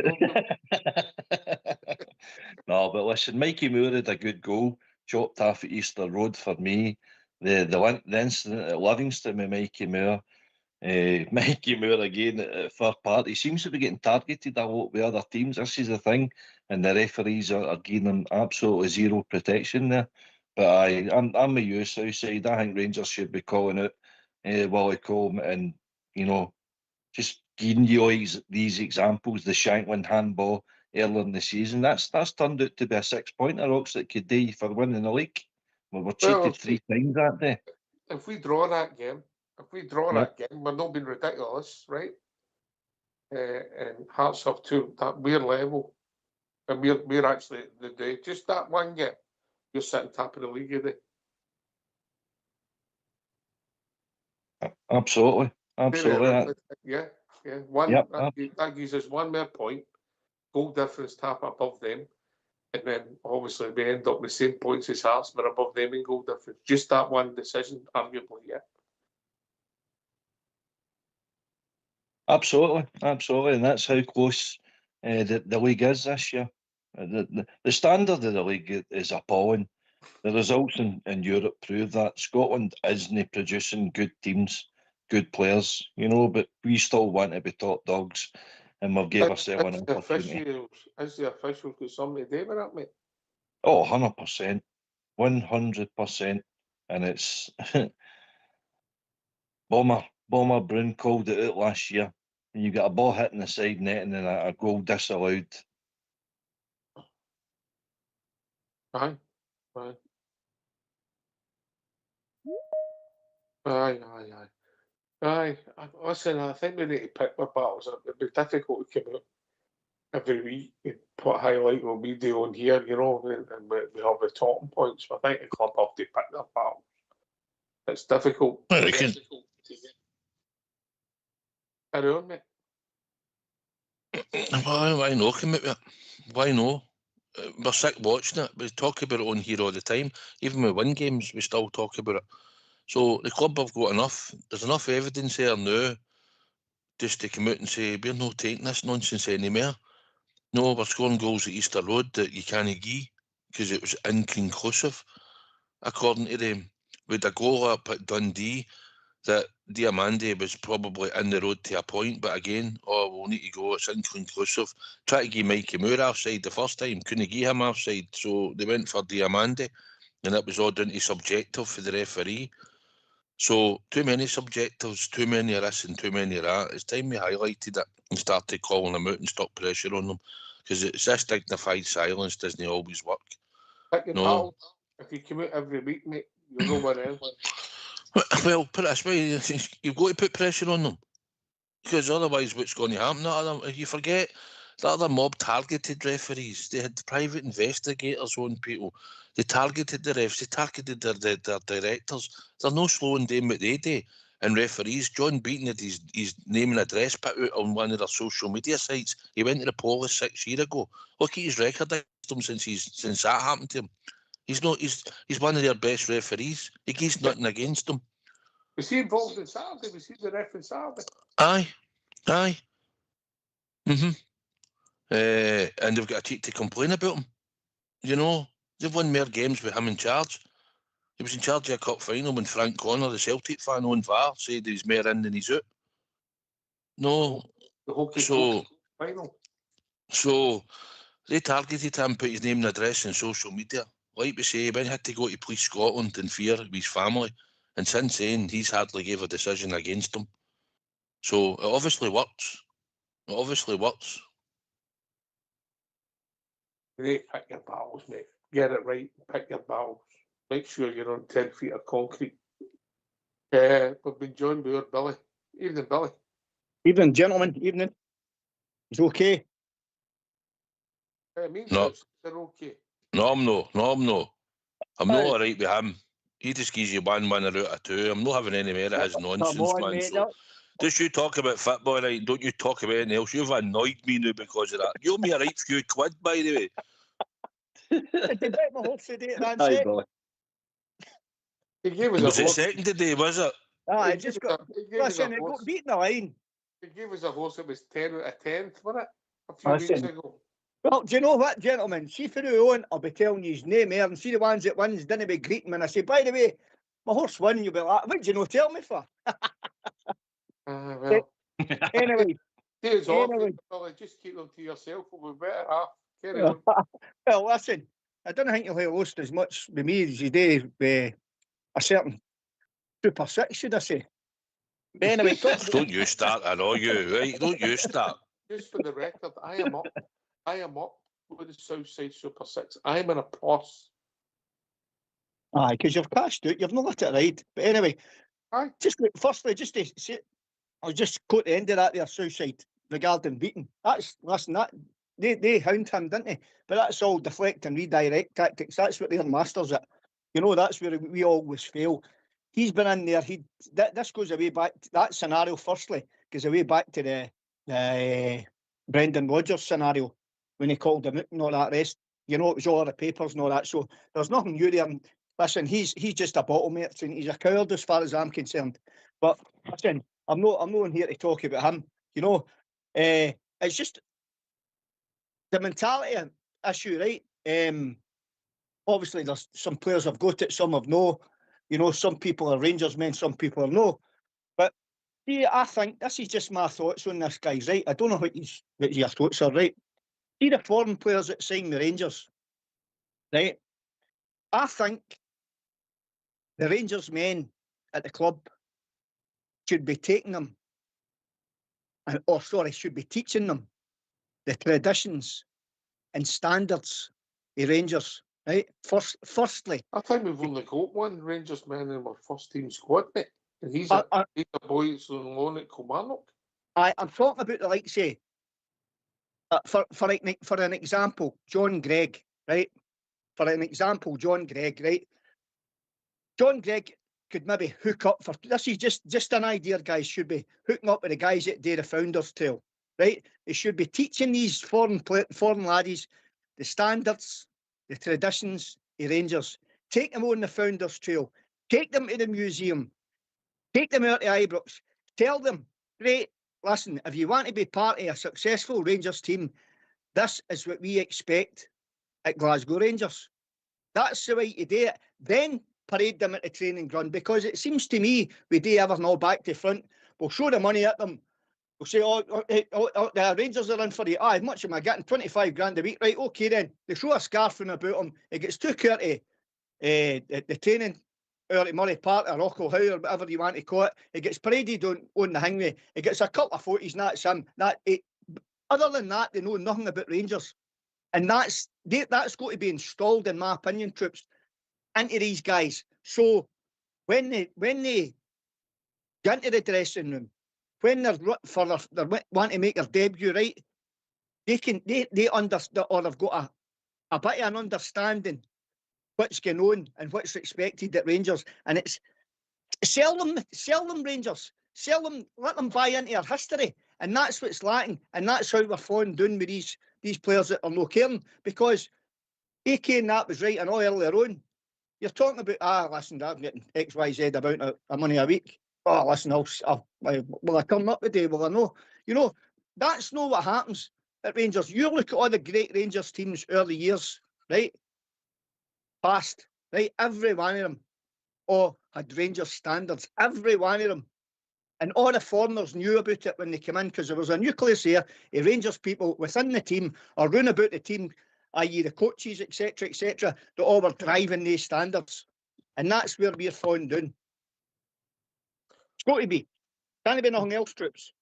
no, but listen, Mikey Moore had a good goal, chopped off at Easter Road for me. The incident at Livingston with Mikey Moore. Mikey Moore again at third party seems to be getting targeted a lot with other teams. This is the thing, and the referees are giving them absolutely zero protection there. But I'm with you, Southside. I think Rangers should be calling out Willie Coleman and just giving you these examples, the Shankland handball earlier in the season, that's turned out to be a 6-pointer, Oxford could do for winning the league. We were cheated 3 times that day. If we draw that game, we're not being ridiculous, right? And Hearts have to that we're level, and we're actually the day. Just that one game, you're sitting top of the league, today. Absolutely. Yeah. One Yep. that gives us one more point, goal difference tap above them, and then obviously we end up with the same points as Hearts, but above them in goal difference. Just that one decision, arguably, yeah. Absolutely, and that's how close the league is this year. The standard of the league is appalling. The results in Europe prove that Scotland isn't producing good teams, good players, but we still want to be top dogs, and we've gave ourselves an opportunity. Is the officials got something to do with it, mate? Oh, 100%, 100%, and it's Bomber Brun called it out last year. And you got a ball hitting the side net and then a goal disallowed. Aye. Listen, I think we need to pick our battles. It'd be difficult to come out every week and put a highlight what we do on here, and we have the talking points. I think the club have to pick their battles. It's difficult. Carry on, mate. Why no, commit? Why no? We're sick watching it. We talk about it on here all the time. Even with win games, we still talk about it. So the club have got enough. There's enough evidence there now just to come out and say, we're not taking this nonsense anymore. No, we're scoring goals at Easter Road that you can't give because it was inconclusive, according to them. With a goal up at Dundee, that Diamande was probably in the road to a point, but again, we'll need to go, it's inconclusive. Try to give Mikey Moore offside the first time, couldn't give him offside, so they went for Diamande, and that was all down to subjective for the referee. So, too many subjectives, too many of this and too many of that. It's time we highlighted it and started calling them out and stop pressure on them, because it's this dignified silence doesn't always work. No. If you come out every week, mate, you'll know what else. Well, put it this way, you've got to put pressure on them, because otherwise what's going to happen? You forget the other mob targeted referees. They had private investigators on people. They targeted the refs, they targeted their directors. They're no slowing down what they do. And referees, John Beaton had his name and address put out on one of their social media sites. He went to the police 6 years ago. Look at his record against him since that happened to him. He's one of their best referees. He gives nothing against them. Was he involved in Saturday? Was he the ref in Saturday? Aye. And they've got a cheek to complain about him. They've won more games with him in charge. He was in charge of a cup final when Frank Connor, the Celtic fan on VAR, said he's more in than he's out. No. So they targeted him, put his name and address on social media. Like we say, Ben had to go to Police Scotland in fear of his family. And since then, he's hardly gave a decision against him. So it obviously works. You need to pick your battles, mate. Get it right, pick your battles. Make sure you're on 10 feet of concrete. We've been joined by our Billy. Evening, Billy. Evening, gentlemen. Evening. It's okay. No. They're okay. No, I'm not. I'm not all right with him. He just gives you one winner out of two. I'm not having any more of his nonsense, man. Mate, so just you talk about football, right? Don't you talk about anything else. You've annoyed me now because of that. You owe me a right few quid, by the way. Did you bet my horse today? Aye, Billy. He gave us Was a it horse. second today, was it? It just got... Listen, it got beaten the line. He gave us a horse that was 10 out of 10, wasn't it? A few weeks ago. Well, do you know what, gentlemen? See for who on, I'll be telling you his name here, and see the ones that wins, didn't be greeting me. And I say, by the way, my horse won, you'll be like, what do you know tell me for? Well. Anyway. Just keep them to yourself, we'll be better off. Carry on. Well, listen, I don't think he'll host as much with me as he did with a certain Super 6, should I say. But anyway, Don't you start, I know you, right? Don't you start. Just for the record, I am up with the Southside Super 6. I'm in a plus. aye, because you've cashed out, you've not let it ride. But anyway, Aye. firstly, just to say, I'll just quote the end of that there, Southside, regarding Beaton. They hound him, didn't they? But that's all deflect and redirect tactics. That's what they're masters at. You know, that's where we always fail. He's been in there. This goes away back. That scenario, firstly, goes away back to the Brendan Rodgers scenario when he called him out and all that rest. You know, it was all the papers and all that. So there's nothing new there. And listen, he's just a bottleneck, and he's a coward as far as I'm concerned. But listen, I'm not in here to talk about him. You know, it's just the mentality issue, right? Obviously, there's some players have got it, some have no. You know, some people are Rangers men, some people are no. But see, I think this is just my thoughts on this, guys, right? I don't know what your thoughts are, right? See the foreign players that sign the Rangers, right? I think the Rangers men at the club should be taking them, should be teaching them the traditions and standards of Rangers, right? Firstly, I think we've only got one Rangers man in our first team squad, mate. And he's a boy that's on loan at Kilmarnock. I'm talking about the likes of, for an example, John Gregg, right? For an example, John Gregg, right? John Gregg could maybe hook up for, this is just an idea, guys, should be hooking up with the guys at the Founders Tale, right? They should be teaching these foreign laddies the standards, the traditions of Rangers. Take them on the Founders Trail. Take them to the museum. Take them out to Ibrox. Tell them, great, listen, if you want to be part of a successful Rangers team, this is what we expect at Glasgow Rangers. That's the way to do it. Then parade them at the training ground, because it seems to me we do everything all back to front. We'll show the money at them. We'll say, the Rangers are in for you. How much am I getting? 25 grand a week. Right, okay then. They throw a scarf in about him. It gets too curty. The training out at Murray Park or Rocco Howe or whatever you want to call it. It gets paraded on the hangway. It gets a couple of photos and that's him. Other than that, they know nothing about Rangers. And that's got to be installed, in my opinion, troops, into these guys. So when they get into the dressing room, when they want to make their debut, right, they understand, or they've got a bit of an understanding what's going on and what's expected at Rangers. And it's sell them Rangers, let them buy into our history. And that's what's lacking. And that's how we're falling down with these players that are no caring, because AK and that was right and all earlier on. You're talking about, listen, I'm getting XYZ about a money a week. Oh, listen, will I turn up today? Will I know? You know, that's not what happens at Rangers. You look at all the great Rangers teams early years, right? Past, right? Every one of them had Rangers standards. Every one of them. And all the foreigners knew about it when they came in, because there was a nucleus here of Rangers people within the team or round about the team, i.e. the coaches, etc., that all were driving these standards. And that's where we're falling down. It's got to be. Can't be nothing else, troops.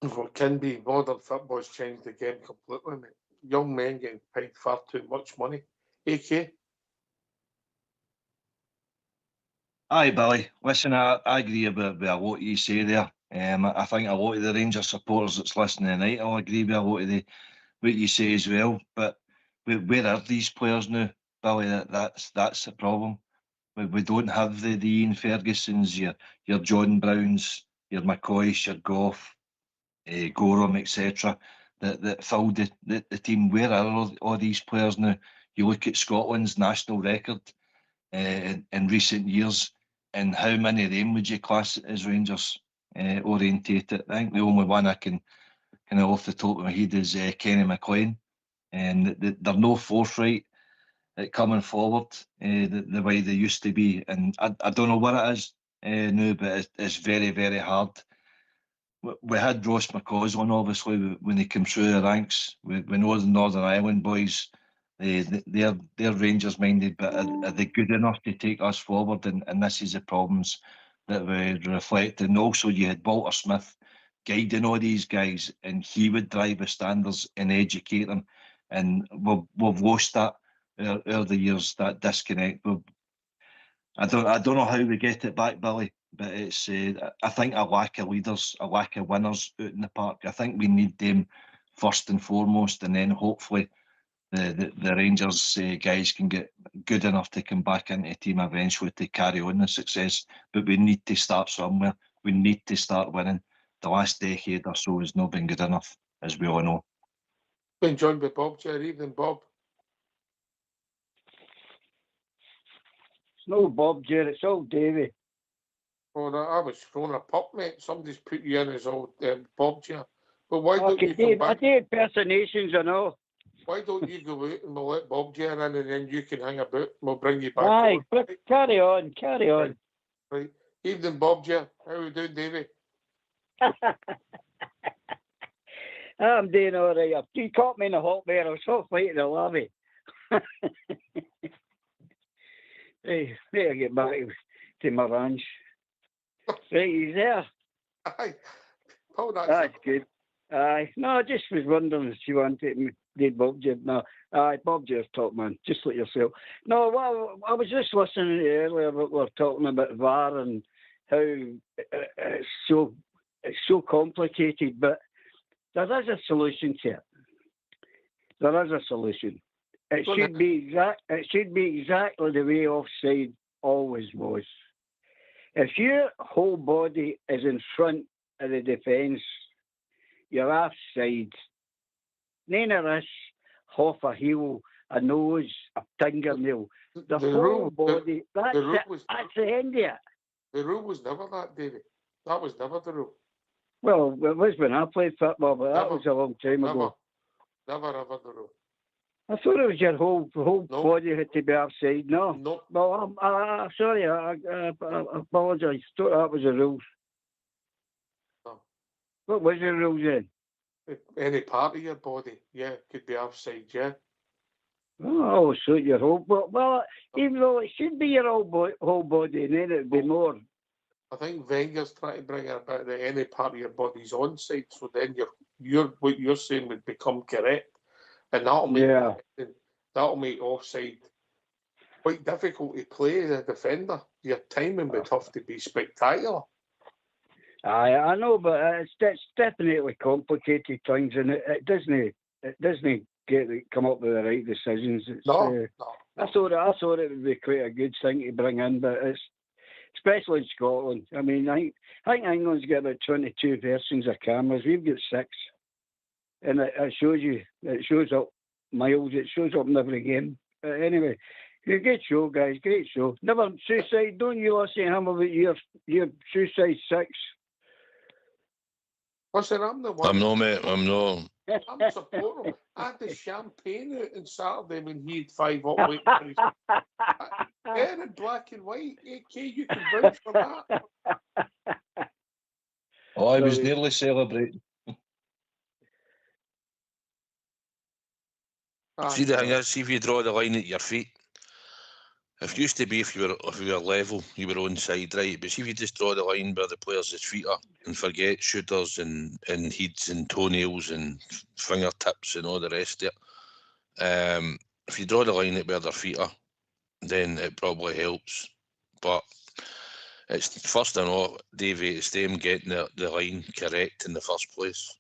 Well, it can be. Modern football's changed the game completely, mate. Young men getting paid far too much money. AK? Aye, Billy. Listen, I agree with a lot you say there. I think a lot of the Rangers supporters that's listening tonight, I'll agree with a lot of what you say as well. But where are these players now, Billy? That's the problem. We don't have the Ian Fergusons, your John Browns, your McCoys, your Goff, Gorham, etc. that filled the team. Where are all these players now? You look at Scotland's national record in recent years, and how many of them would you class as Rangers orientated? I think the only one I can kind of off the top of my head is Kenny McLean, and they're no forthright at coming forward the way they used to be. And I don't know what it is now, but it's very, very hard. We had Ross McCaws on, obviously, when he came through the ranks. We know the Northern Ireland boys, they're Rangers minded, but are they good enough to take us forward? And this is the problems that were reflecting. Also, you had Walter Smith guiding all these guys, and he would drive the standards and educate them. And we've lost that over the years, that disconnect. I don't know how we get it back, Billy, but it's I think a lack of leaders, a lack of winners out in the park. I think we need them first and foremost, and then hopefully the Rangers guys can get good enough to come back into the team eventually to carry on the success. But we need to start somewhere. We need to start winning. The last decade or so has not been good enough, as we all know. Been joined by Bob, Jerry. Evening, Bob. It's no Bob, Jerry. It's all Davy. Oh, no, I was throwing a pup, mate. Somebody's put you in as old Bob, Jerry. But why don't you come I back? do impersonations and all. Why don't you go out and we'll let Bob Jerry in, and then you can hang about. We'll bring you back. Aye, on. carry on. Right. Evening, Bob Jerry. How are we doing, Davy? I'm doing all right. You caught me in the hot bear. I was so fighting the levy. Hey, better get back to my ranch. Right, he's there. Aye. Oh, That's good. Aye. No, I just was wondering if you wanted me. Did Bob Jib? No. Aye, Bob Jib's top man. Just like yourself. No, well, I was just listening earlier. We were talking about VAR and how it's so complicated, but there is a solution to it. There is a solution. It should be exactly the way offside always was. If your whole body is in front of the defence, you're offside. None of this, half a heel, a nose, a fingernail. The whole body, that's the end of it. The rule was never that, David. That was never the rule. Well, it was when I played football, but that was a long time ago. Never ever the rule. I thought it was your whole body had to be offside. No. No. Well, I'm sorry. I apologise. Thought that was the rules. No. What was the rules then? Any part of your body, yeah, could be offside, yeah. Oh, so your whole body. Well, even though it should be your whole body, and then it'd be more. I think Wenger's trying to bring it about that any part of your body's onside, so then what you're saying would become correct. And that'll make offside quite difficult to play as a defender. Your timing would have to be spectacular. I know, but it's definitely complicated things, and it doesn't come up with the right decisions. No. I thought it would be quite a good thing to bring in, but it's especially in Scotland. I mean, I think England's got about 22 versions of cameras. We've got 6. And it shows up miles, it shows up in every game. Anyway, great show, guys, great show. Never suicide, don't you listen to him about your suicide 6? Listen, I'm the one. I'm no, mate, I'm no. I'm supporting him. I had the champagne out on Saturday when he had 5 up weight. They're in black and white. AK, you can vouch for that. Oh, I was nearly celebrating. See, the thing is, see if you draw the line at your feet. If used to be, if you were level, you were onside, right? But see if you just draw the line where the players' feet are and forget shooters and heads and toenails and fingertips and all the rest of it. If you draw the line at where their feet are, then it probably helps. But it's first and all, Davey, it's them getting the line correct in the first place.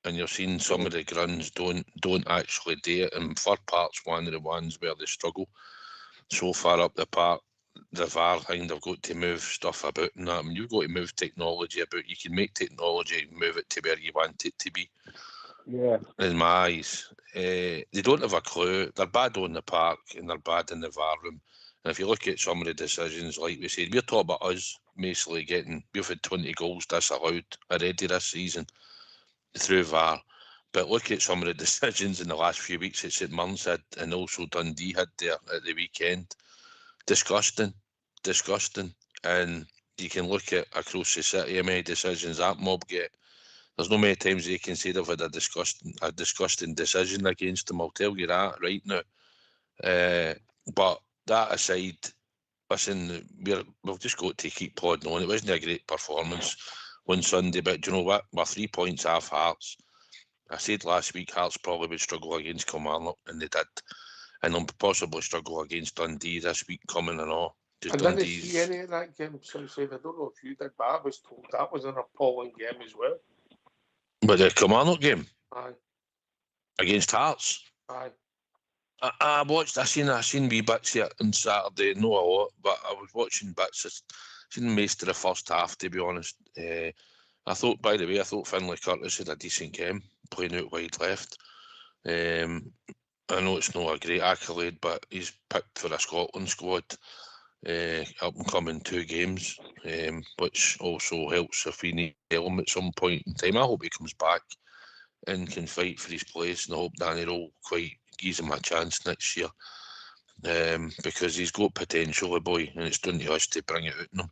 And you're seeing some of the gruns don't actually do it. And for parts, one of the ones where they struggle so far up the park, the VAR thing, they've got to move stuff about and that. I mean, you've got to move technology about. You can make technology move it to where you want it to be. Yeah. In my eyes, they don't have a clue. They're bad on the park and they're bad in the VAR room. And if you look at some of the decisions, like we said, we're talking about us basically we've had 20 goals disallowed already this season through VAR. But look at some of the decisions in the last few weeks that St Mirren's had and also Dundee had there at the weekend. Disgusting. And you can look at across the city how many decisions that mob get. There's no many times they can say they've had a disgusting decision against them. I'll tell you that right now. But that aside, listen, we've just got to keep plodding on. It wasn't a great performance on Sunday, but do you know what? We're 3 points off Hearts. I said last week Hearts probably would struggle against Kilmarnock, and they did. And they'll possibly struggle against Dundee this week coming and all. I didn't see any of that game, so I don't know if you did, but I was told that was an appalling game as well. But the Kilmarnock game? Aye. Against Hearts? Aye. I watched, I seen wee bits here on Saturday, not a lot, but I was watching bits. I seen most of the first half, to be honest. I thought Finlay Curtis had a decent game, playing out wide left. I know it's not a great accolade, but he's picked for a Scotland squad, up and coming 2 games, which also helps if we need him at some point in time. I hope he comes back and can fight for his place, and I hope Danny will quite gives him a chance next year, because he's got potential, the boy, and it's down to us to bring it out in him.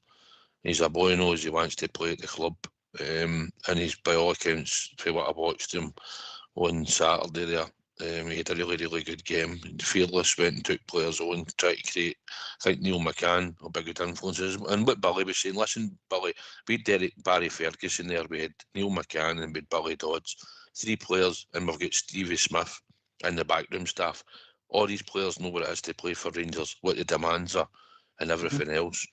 He's a boy who knows he wants to play at the club, and he's, by all accounts, for what I watched him on Saturday there, he had a really, really good game. Fearless, went and took players on, tried to create. I think Neil McCann, a big good influences. And what Billy was saying, listen, Billy, we had Barry Ferguson there, we had Neil McCann, and we had Billy Dodds. 3 players, and we've got Stevie Smith and the backroom staff. All these players know what it is to play for Rangers, what the demands are, and everything else.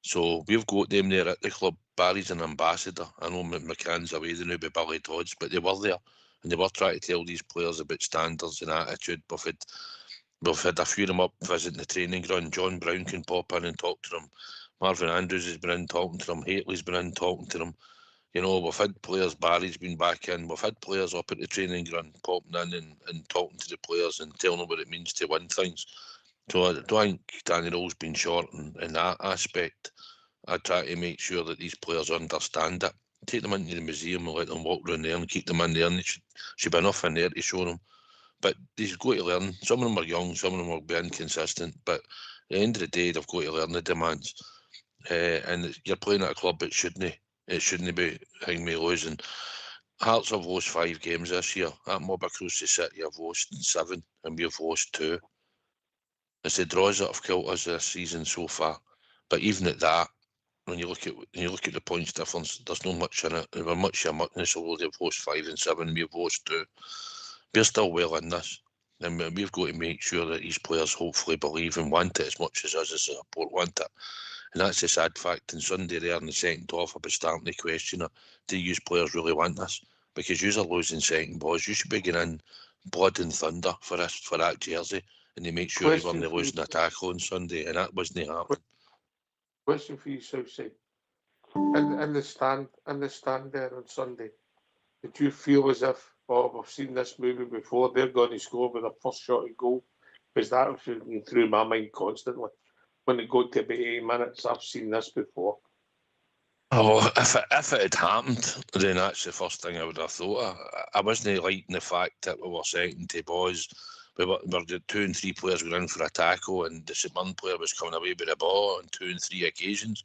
So we've got them there at the club. Barry's an ambassador. I know McCann's away there now by Billy Dodds, but they were there, and they were trying to tell these players about standards and attitude. We've had a few of them up visiting the training ground. John Brown can pop in and talk to them. Marvin Andrews has been in talking to them. Hateley's been in talking to them. You know, we've had players, Barry's been back in, we've had players up at the training ground popping in and talking to the players and telling them what it means to win things. So I don't think Danny Rowe's been short in that aspect. I try to make sure that these players understand it. Take them into the museum and let them walk around there and keep them in there, and there should be enough in there to show them. But they've got to learn. Some of them are young, some of them will be inconsistent, but at the end of the day, they've got to learn the demands. And you're playing at a club that shouldn't be me losing. Hearts have lost 5 games this year. At Mob across the city have lost 7, and we've lost 2. It's the draws that have killed us this season so far. But even at that, when you look at the points difference, there's not much in it. We're much a muchness, although they've lost 5 and 7, we've lost 2. We're still well in this, and we've got to make sure that these players hopefully believe and want it as much as us as a support want it. And that's the sad fact. On Sunday there in the second half, I was starting to question it. Do you players really want this? Because you are losing second balls. You should be getting in blood and thunder for that jersey, and they make sure you weren't losing a tackle on Sunday, and that wasn't happening. Question for you, Southside. In the stand there on Sunday, did you feel as if, we've seen this movie before, they're going to score with a first shot at goal? Because that was going through my mind constantly. When it got to about 8 minutes, I've seen this before. Oh, if it had happened, then that's the first thing I would have thought. I wasn't liking the fact that we were second to boys. We were 2 and 3 players were in for a tackle, and the one player was coming away with the ball on 2 and 3 occasions.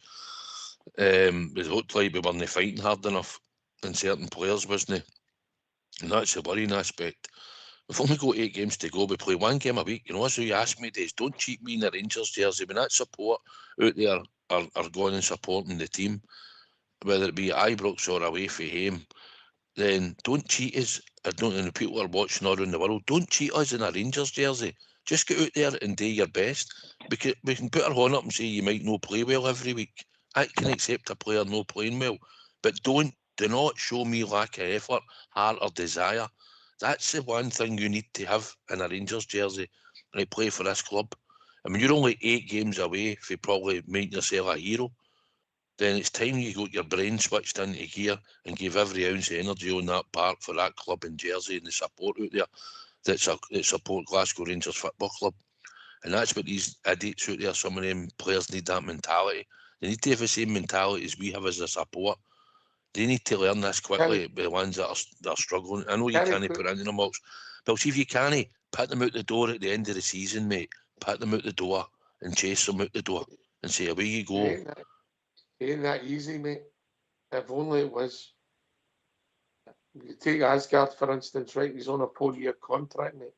It looked like we weren't fighting hard enough in certain players, wasn't it? And that's the worrying aspect. We've only got 8 games to go. We play 1 game a week. You know, so you ask me, Days, don't cheat me in the Rangers jersey. When that support out there are going and supporting the team, whether it be Ibrox or away from home, then don't cheat us. And the people are watching all around the world, don't cheat us in a Rangers jersey. Just get out there and do your best. Because we can put our horn up and say you might not play well every week. I can accept a player not playing well. But do not show me lack of effort, heart or desire. That's the one thing you need to have in a Rangers jersey when you play for this club. I mean, you're only 8 games away from probably making yourself a hero. Then it's time you got your brain switched into gear and give every ounce of energy on that part for that club in Jersey and the support out there that support Glasgow Rangers Football Club. And that's what these idiots out there, some of them players need that mentality. They need to have the same mentality as we have as a support. They need to learn this quickly, the ones that are struggling. I know you can't put into them all, but see if you can't, put them out the door at the end of the season, mate. Put them out the door and chase them out the door and say, away you go. Ain't that easy, mate? If only it was. You take Asgard, for instance, right? He's on a 4-year contract, mate.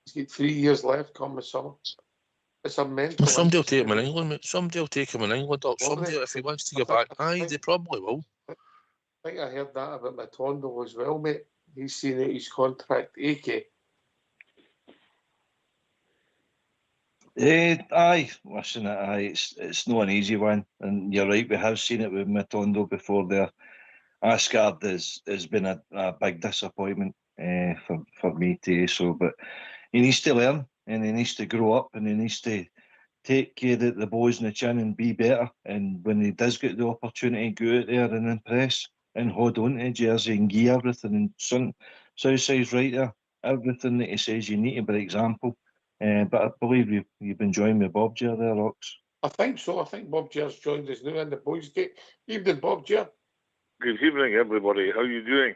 He's got 3 years left come the summer. It's a mental. Well, somebody will industry. take him in England, mate. Somebody will take him in England, or somebody, if he wants to get back. Aye, they probably will. I think I heard that about Matondo as well, mate. He's seen out his contract, AK. Aye, listen, it's not an easy one, and you're right. We have seen it with Matondo before there. Asgard has been a big disappointment for me too. So, but he needs to learn, and he needs to grow up, and he needs to take the boys in the chin and be better. And when he does get the opportunity, go out there and impress and hold on to Jersey and give everything. And Southside's right there. Everything that he says, you need to be example. But I believe you've been joining with Bob Jer there, Rox. I think so. I think Bob Jer's joined us now in the boys' gate. Evening, Bob Jer. Good evening, everybody. How you doing?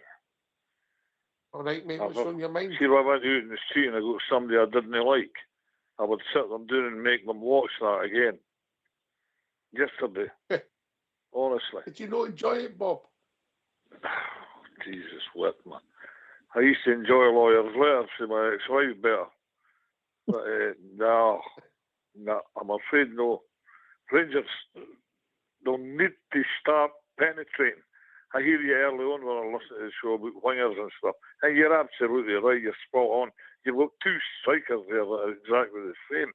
All right, mate. What's on your mind? See, if I went out in the street and I got somebody I didn't like, I would sit them down and make them watch that again. Yesterday. Honestly. Did you not enjoy it, Bob? Jesus, what, man. I used to enjoy lawyers' letters to my ex-wife better. But no, I'm afraid no. Rangers don't need to start penetrating. I hear you early on when I listen to the show about wingers and stuff. And you're absolutely right, you're spot on. You've got two strikers there that are exactly the same.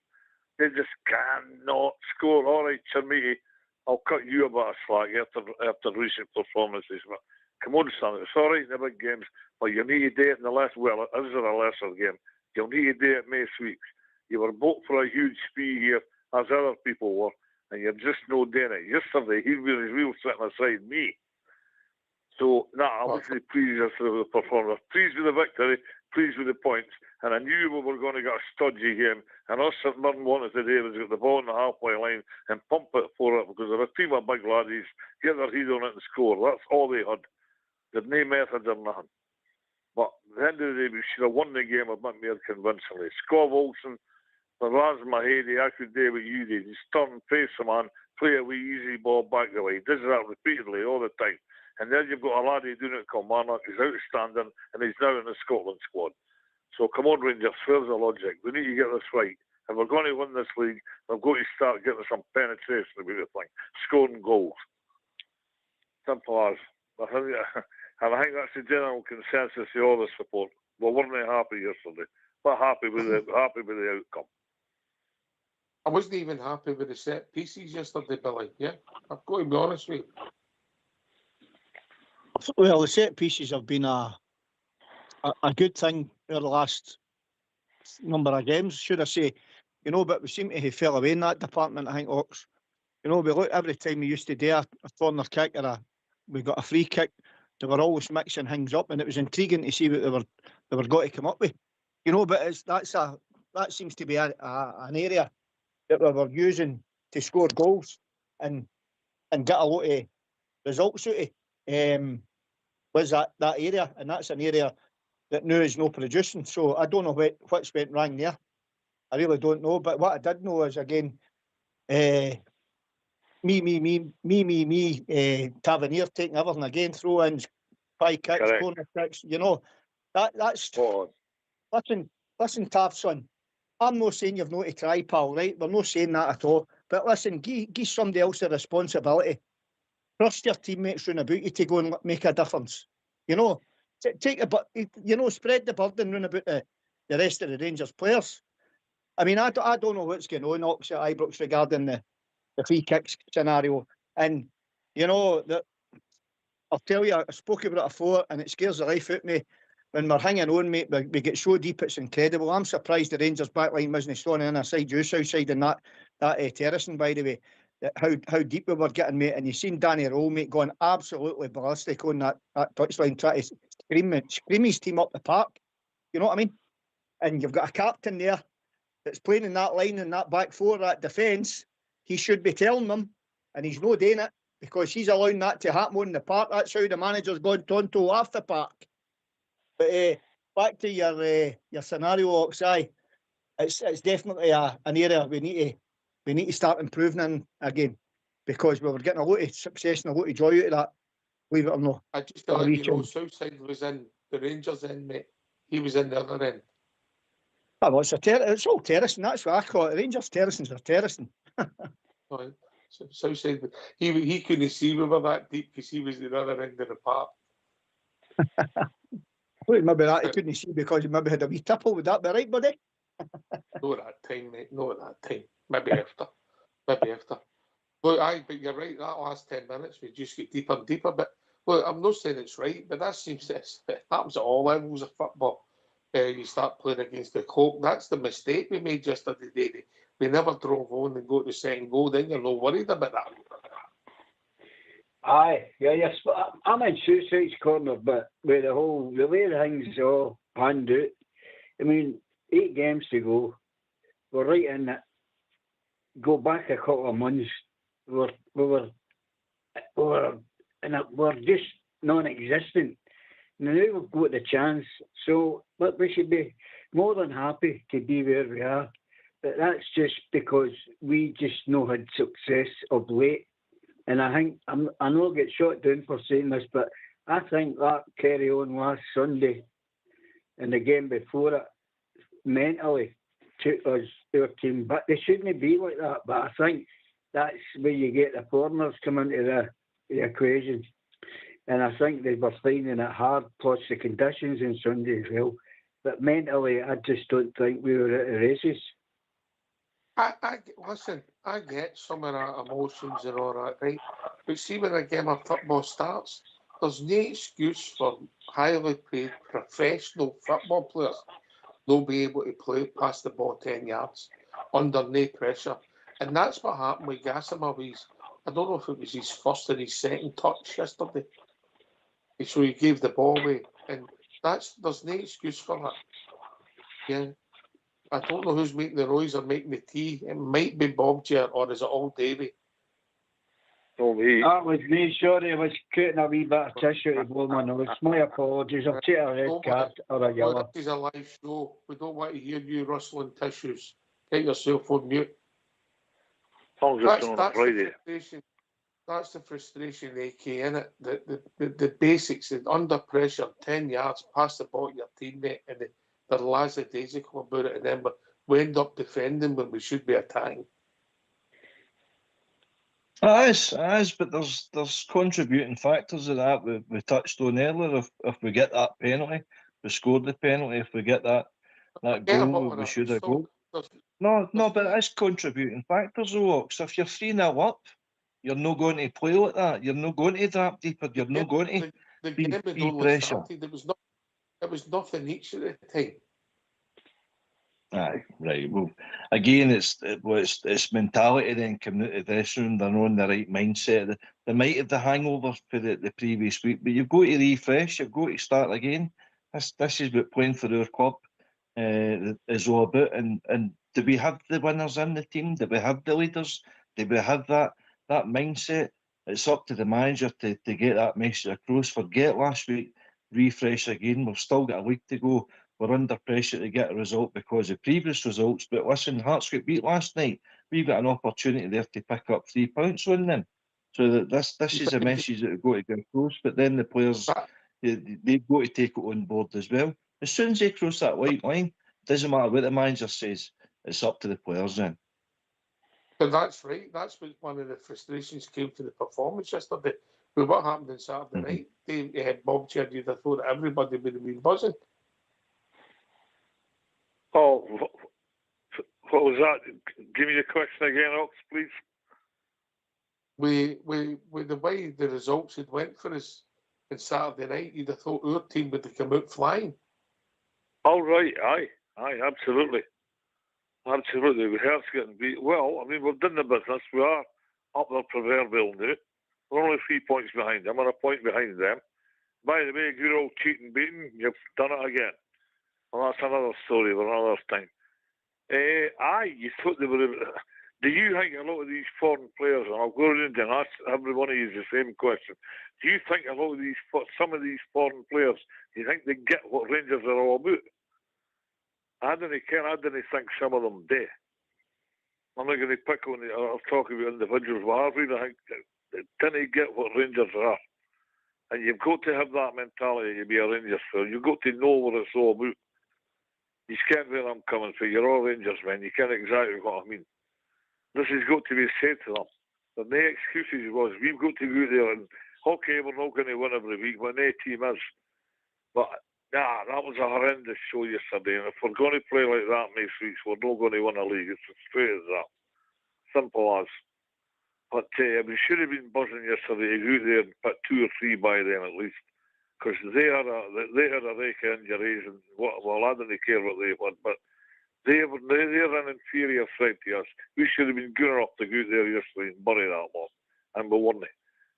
They just cannot score. All right, Chermiti, I'll cut you a bit of slack after recent performances. But come on, son, it's all right in the big games, but you need to do it in the last, well, is there a lesser game? You'll need to do it May weeks. You were booked for a huge fee here, as other people were, and you're just no doing it. Yesterday, he was real sitting aside me. So, I'm actually pleased with the performance, pleased with the victory, pleased with the points, and I knew we were going to get a stodgy game, and us at Murn wanted to do was get the ball on the halfway line and pump it for it, because they're a team of big laddies, get their head on it and score. That's all they had. There's no method or nothing. But at the end of the day, we should have won the game a bit more convincingly. Scott Olsen, the Raz Mahedi, I could do what you did. Just turn, face the man, play a wee easy ball back the way. He does that repeatedly all the time. And then you've got a laddie doing it called Marnock. He's outstanding, and he's now in the Scotland squad. So come on, Rangers, where's the logic? We need to get this right. If we're going to win this league, we've got to start getting some penetration about the thing, scoring goals. Simple as. And I think that's the general consensus of all the support. We weren't happy yesterday, but happy with the outcome. I wasn't even happy with the set pieces yesterday, Billy. Yeah, I've got to be honest with you. Well, the set pieces have been a good thing over the last number of games, should I say. But we seem to have fell away in that department, I think, Ox. We look every time we used to do a corner kick or we got a free kick, they were always mixing things up, and it was intriguing to see what they were going to come up with. But that seems to be an area that we were using to score goals and get a lot of results out of. Was that area, and that's an area that now is no producing. So I don't know what's went wrong there. I really don't know. But what I did know is, again, Tavernier taking everything again, throw-ins, high kicks, corner kicks. That's listen, Tav, son. I'm not saying you've not to try, pal. Right? We're not saying that at all. But listen, give somebody else the responsibility. Trust your teammates round about you to go and make a difference. Take spread the burden round about the rest of the Rangers players. I mean, I don't know what's going on, Ox, at Ibrox regarding the free kicks scenario. And, that I'll tell you, I spoke about it before, and it scares the life out of me. When we're hanging on, mate, we get so deep, it's incredible. I'm surprised the Rangers backline wasn't thrown in a side, you south side, and that terracing, by the way. How deep we were getting, mate, and you've seen Danny Rowe, mate, going absolutely ballistic on that touchline, trying to scream his team up the park. You know what I mean? And you've got a captain there that's playing in that line, in that back four, that defence. He should be telling them, and he's not doing it because he's allowing that to happen on the park. That's how the manager's gone Tonto off the park. But back to your scenario, Oxai, it's definitely an area we need to start improving in again, because we were getting a lot of success and a lot of joy out of that, believe it or not. I just felt Southside was in the Rangers end, mate. He was in the other end. Oh, well, it's all terracing. That's what I call it. Rangers terracing are terracing. Right. So Southside, he couldn't see we were that deep because he was the other end of the park. Well, maybe that he couldn't see because he maybe had a wee tipple. Would that be right, buddy? Not at that time, mate. Not at that time. Maybe after. Maybe after. Look, but you're right. That last 10 minutes, we just get deeper and deeper. But look, I'm not saying it's right, but that seems to it happens at all levels of football. You start playing against the clock. That's the mistake we made yesterday. We never drove on and go to the second goal. Then you're not worried about that. Aye, yes. I'm in Suicide's corner, but with the way the things all panned out, I mean, 8 games to go. We're right in it. Go back a couple of months. We're just non-existent. Now we've got the chance, so but we should be more than happy to be where we are. But that's just because we just not had success of late. And I think I know I get shot down for saying this, but I think that carry on last Sunday and the game before it mentally took us, our team. But they shouldn't be like that. But I think that's where you get the foreigners come into the equation. And I think they were finding it hard, plus the conditions on Sunday as well. But mentally, I just don't think we were at the races. Listen, I get some of that emotions and all that, right? But see, when a game of football starts, there's no excuse for highly paid professional football players not be able to play past the ball 10 yards under no pressure. And that's what happened with Gossamer. I don't know if it was his first or his second touch yesterday. So he gave the ball away. And there's no excuse for that. Yeah. I don't know who's making the noise or making the tea. It might be Bob Ger, or is it all Davy? No, me. That was me. Sorry, I was cutting a wee bit of tissue to blow my nose. My apologies. I'll take a red card or a yellow. This is a live show. We don't want to hear you rustling tissues. Get yourself on mute. That's on a Friday. That's the frustration, AK, innit? The basics, under pressure, 10 yards, pass the ball to your teammate, and they're lackadaisical about it, and then we end up defending when we should be attacking. As, but there's contributing factors of that we touched on earlier. If we get that penalty, we scored the penalty. If we get that goal, we should have goal. No, but it's contributing factors, though. So if you're 3-0 up, you're not going to play like that. You're not going to drop deeper. You're not going to be pressure. It was nothing each at the time. Aye, right. Well, again, it's mentality then coming out of the dressing room. They're not in the right mindset. They might have the hangover for the previous week, but you've got to refresh. You've got to start again. This is what playing for our club is all about. And do we have the winners in the team? Do we have the leaders? Do we have that mindset? It's up to the manager to get that message across. Forget last week. Refresh again. We've still got a week to go. We're under pressure to get a result because of previous results. But listen, Hearts got beat last night. We've got an opportunity there to pick up 3 points on them. So that this is a message that we've got to get across. But then the players, they've got to take it on board as well. As soon as they cross that white line, it doesn't matter what the manager says. It's up to the players then. But that's right. That's what one of the frustrations came to the performance yesterday. With what happened on Saturday night, they had Bob Cher. You'd have thought everybody would have been buzzing. Oh, what was that? Give me the question again, Ox, please. With the way the results had went for us on Saturday night, you'd have thought our team would have come out flying. Oh, right. Aye, absolutely. Absolutely. We have getting beat. Well, I mean, we've done the business. We are up their proverbial now. We're only 3 points behind them. We're a point behind them. By the way, you're all cheating, beating. You've done it again. Well, that's another story for another time. You thought they were... Do you think a lot of these foreign players, and I'll go around and ask every one of you the same question, do you think a lot of these, some of these foreign players, do you think they get what Rangers are all about? I didn't think some of them do. I'm not going to pick on or talk about individuals, but I really think they didn't get what Rangers are. And you've got to have that mentality to be a Rangers fan. You've got to know what it's all about. You can't where I'm coming from. You're all Rangers men. You can't exactly what I mean. This has got to be said to them. The no excuses was we've got to go there and okay, we're not going to win every week, but no team is. But nah, that was a horrendous show yesterday, and if we're going to play like that next week, we're not going to win a league. It's as straight as that. Simple as. But we should have been buzzing yesterday to go there and put 2 or 3 by then at least, because they had a rake of injuries, and well, I didn't care what they were, but they're an inferior threat to us. We should have been good enough to go there yesterday and bury that lot, and we weren't.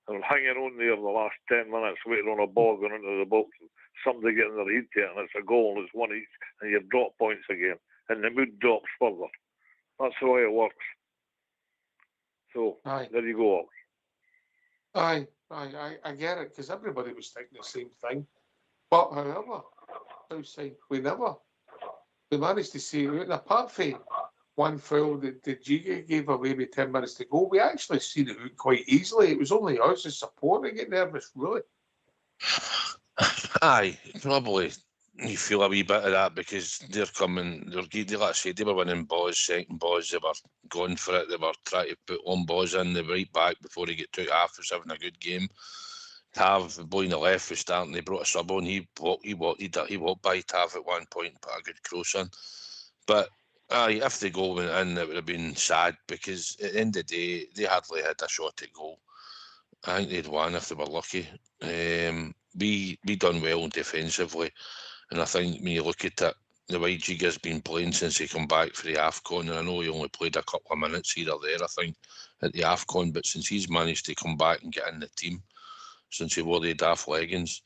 And hanging on there the last 10 minutes, waiting on a ball going into the box, and somebody getting their head to it, and it's a goal, and it's 1 each, and you drop points again, and the mood drops further. That's the way it works. So, Aye. there you go. I get it, because everybody was thinking the same thing. But however, we managed to see, and apart from one foul that Giga gave away with 10 minutes to go, we actually seen it out quite easily. It was only us as support that get nervous, really. Aye, probably. You feel a wee bit of that because they're coming, like I said, they were winning balls, second balls, they were going for it, they were trying to put one balls in, they were right back before they get took half, was having a good game. Tav, the boy on the left, was starting, they brought a sub on, he walked by Tav at one point and put a good cross in. But aye, if the goal went in, it would have been sad because at the end of the day, they hardly had a shot at goal. I think they'd won if they were lucky. We done well defensively. And I think when you look at it, the way Giga's been playing since he come back for the AFCON, and I know he only played a couple of minutes here or there, I think, at the AFCON, but since he's managed to come back and get in the team, since he wore the daft leggings,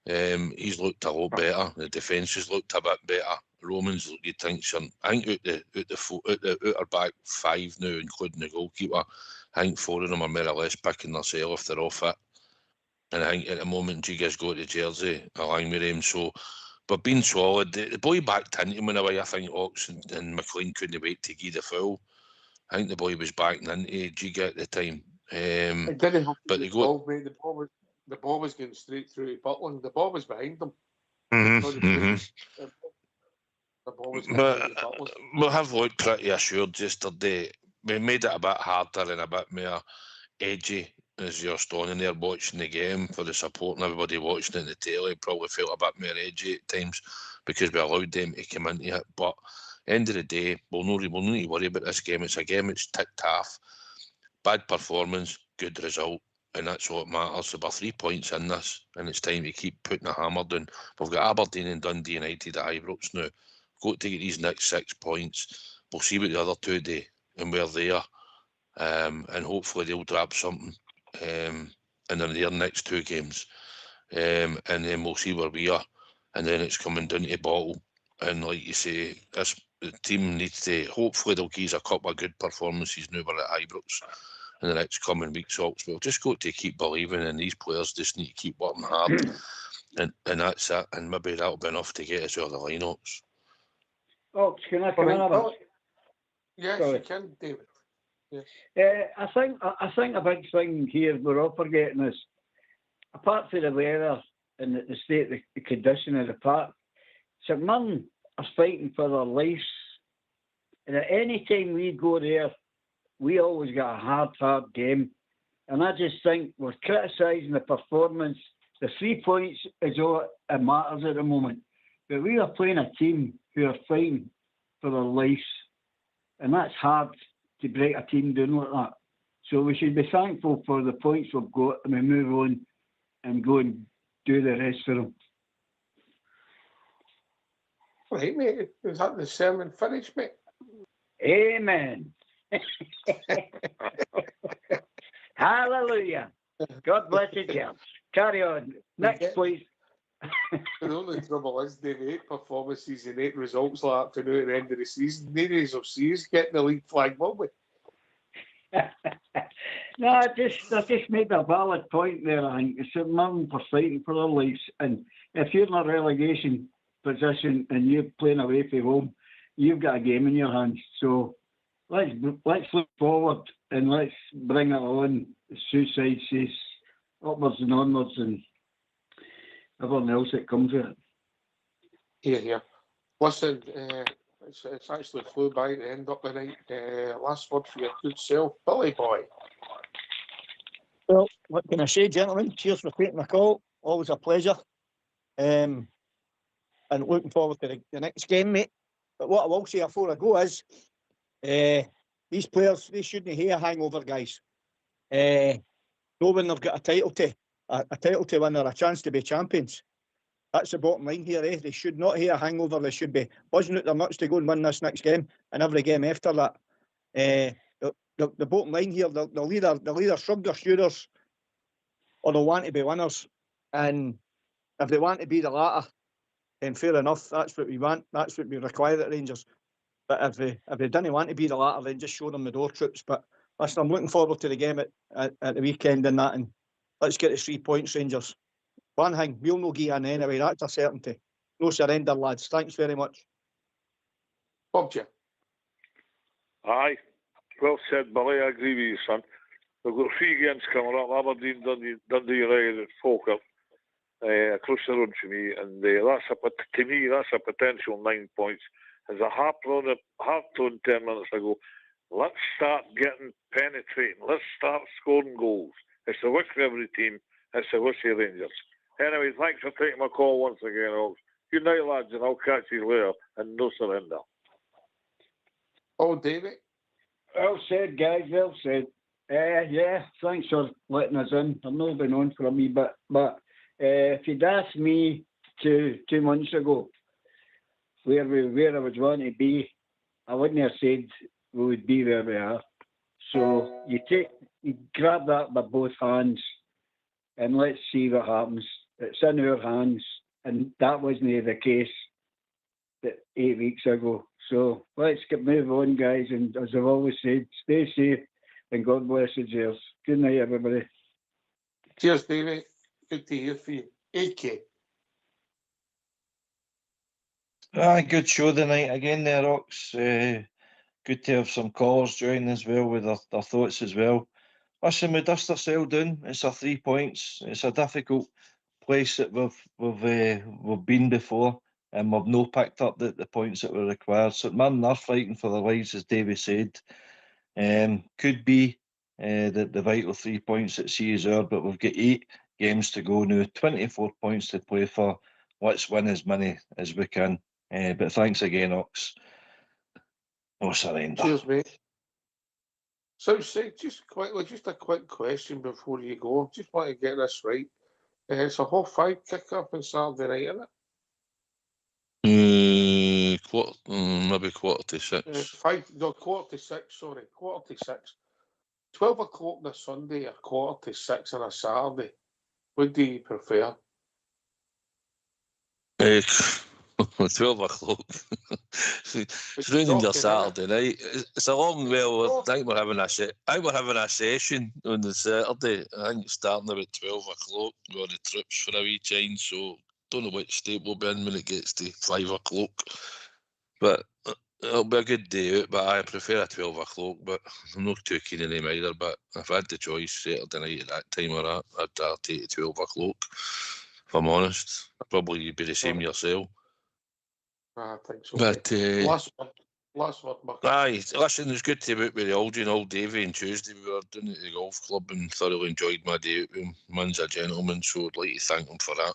he's looked a lot better. The defence has looked a bit better. Romans, you think, I think out our back 5 now, including the goalkeeper, I think 4 of them are more or less picking themselves if they're off it. And I think at the moment Giga's got the jersey along with him, so. But being solid, the boy backed into him in a way. I think Ox and McLean couldn't wait to give the foul. I think the boy was backing into Giga at the time. It didn't have but to they be got the ball was going straight through Butland. The ball was behind them. Mm-hmm. The ball was behind But we have looked pretty assured yesterday. We made it a bit harder and a bit more edgy as you're standing there watching the game for the support and everybody watching it in the telly. Probably felt a bit more edgy at times because we allowed them to come into it. But end of the day, we'll not need to worry about this game. It's a game that's ticked half. Bad performance, good result, and that's what matters. There were 3 points in this, and it's time to keep putting a hammer down. We've got Aberdeen and Dundee United at Ibrox now. We've got to get these next 6 points. We'll see what the other 2 do, and we're there. And hopefully they'll drop something in their next 2 games. And then we'll see where we are. And then it's coming down to bottle. And like you say, the team needs to, hopefully they'll give us a couple of good performances now we're at Ibrox in the next coming weeks. We've just got to keep believing, and these players just need to keep working hard. and that's it. And maybe that'll be enough to get us out of the lineups. Oh, can I come in a bit? Yes, Sorry. you can, David. Yes. I think a big thing here we're all forgetting is, apart from the weather and the state, the condition of the park, St Mirren are fighting for their lives. And at any time we go there, we always got a hard game. And I just think we're criticising the performance. The 3 points is all that matters at the moment. But we are playing a team who are fighting for their lives. And that's hard to break a team down like that. So we should be thankful for the points we've got, and we move on and go and do the rest for them. Right, mate. Is that the sermon finished, mate? Amen. Hallelujah. God bless you, James. Carry on. Next, please. The only trouble is, Dave, 8 performances and 8 results like that to do at the end of the season. Neither of seas getting the league flag, will we? No, I just made a valid point there. I think it's St Mirren for fighting for their lives, and if you're in a relegation position and you're playing away from home, you've got a game in your hands. So let's look forward and let's bring it on. Suicide says upwards and onwards, and everything else that comes with it. Here. Listen, it's actually flew by the end of the night. Last word for your good self, Billy boy. Well, what can I say, gentlemen? Cheers for taking my call. Always a pleasure. And looking forward to the next game, mate. But what I will say before I go is, these players, they shouldn't hear hangover, guys. Know when they've got a title to win or a chance to be champions. That's the bottom line here, eh? They should not hear a hangover. They should be buzzing out their nuts to go and win this next game and every game after that. The bottom line here, they'll either shrug their shoulders or they'll want to be winners. And if they want to be the latter, then fair enough. That's what we want. That's what we require at Rangers. But if they didn't want to be the latter, then just show them the door, troops. But listen, I'm looking forward to the game at the weekend and that. And let's get the 3 points, Rangers. One thing, we'll no give in anyway. That's a certainty. No surrender, lads. Thanks very much. Bob, Jim. Aye. Well said, Billy. I agree with you, son. We've got 3 games coming up. Aberdeen, Dundee United and Falkirk across the road for me. And to me, that's a potential 9 points. As I harped on 10 minutes ago, let's start getting penetrating. Let's start scoring goals. It's the wish for every team. It's the wish of Rangers. Anyway, thanks for taking my call once again, Oaks. Good night, lads, and I'll catch you later. And no surrender. Oh, David. Well said, guys. Well said. Yeah, thanks for letting us in. I've not been on for a wee bit, but if you'd asked me 2 months ago where I was wanting to be, I wouldn't have said we would be where we are. So you grab that by both hands, and let's see what happens. It's in our hands, and that wasn't the case 8 weeks ago. So let's move on, guys. And as I've always said, stay safe and God bless the Cheers. Good night, everybody. Cheers, David. Good to hear from you. AK. Good show tonight again there, Ox. Good to have some callers join as well with their thoughts as well. Listen, we dust ourselves down. It's our 3 points. It's a difficult place that we've been before, and we've no picked up the points that were required. So man, they're fighting for their lives, as Davey said. Could be the vital 3 points that sees us, but we've got 8 games to go now, 24 points to play for. Let's win as many as we can. But thanks again, Ox. No surrender. Cheers, mate. So, say just a quick question before you go. Just want to get this right. It's a 5:30 kick-off on Saturday night, isn't it? Maybe 5:45. 5:45, sorry, 5:45. 12 o'clock on a Sunday or 5:45 on a Saturday. What do you prefer? 12 o'clock. It's ruining your Saturday night. It's a long I think we're having a session on the Saturday. I think it's starting about 12 o'clock. We're on the trips for a wee change, so don't know which state we'll be in when it gets to 5 o'clock. But it'll be a good day out, but I prefer a 12 o'clock, but I'm not too keen on them either. But if I had the choice Saturday night at that time or that, I'd rather take 12 o'clock. If I'm honest, I'd probably be the same yourself. I think so. But last word, Mark. Aye, listen, it was good to be out with the Aldrin all Davey on Tuesday. We were down at the golf club and thoroughly enjoyed my day out with him. Man's a gentleman, so I'd like to thank him for that.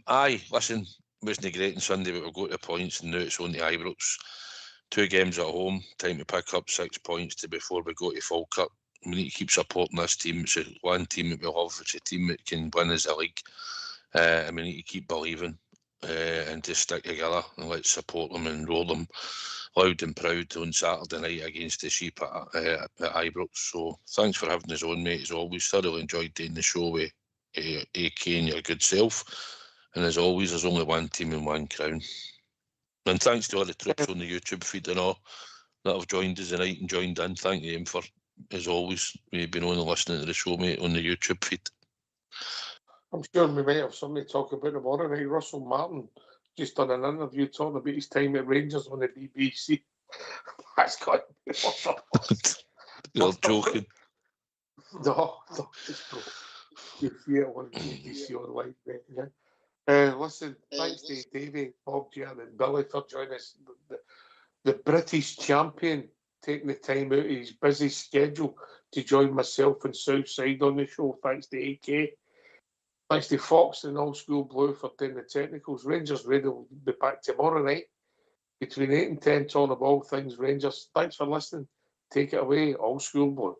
Aye, listen, wasn't great on Sunday, but we've got the points and now it's on to Ibrox. 2 games at home, time to pick up 6 points before we go to Falkirk. We need to keep supporting this team. It's one team that we love. It's a team that can win as a league. And we need to keep believing. And just stick together and let's support them and roll them loud and proud on Saturday night against the Sheep at Ibrox. So thanks for having us on, mate. As always, thoroughly enjoyed doing the show with AK and your good self. And as always, there's only one team and one crown. And thanks to all the troops on the YouTube feed and all that have joined us tonight and joined in. Thank you for, as always, being on and listening to the show, mate, on the YouTube feed. I'm sure we might have somebody talk about tomorrow night. Russell Martin just done an interview talking about his time at Rangers on the BBC. That's got to be awesome. You're joking. No, just bro. You feel on BBC online, mate. Yeah. Listen, thanks to Davey, Bob, Jan, and Billy for joining us. The British champion taking the time out of his busy schedule to join myself and Southside on the show. Thanks to AK. Thanks to Fox and Old School Blue for doing the technicals. Rangers Radio will be back tomorrow night between 8 and 10, talking about all things Rangers. Thanks for listening. Take it away, Old School Blue.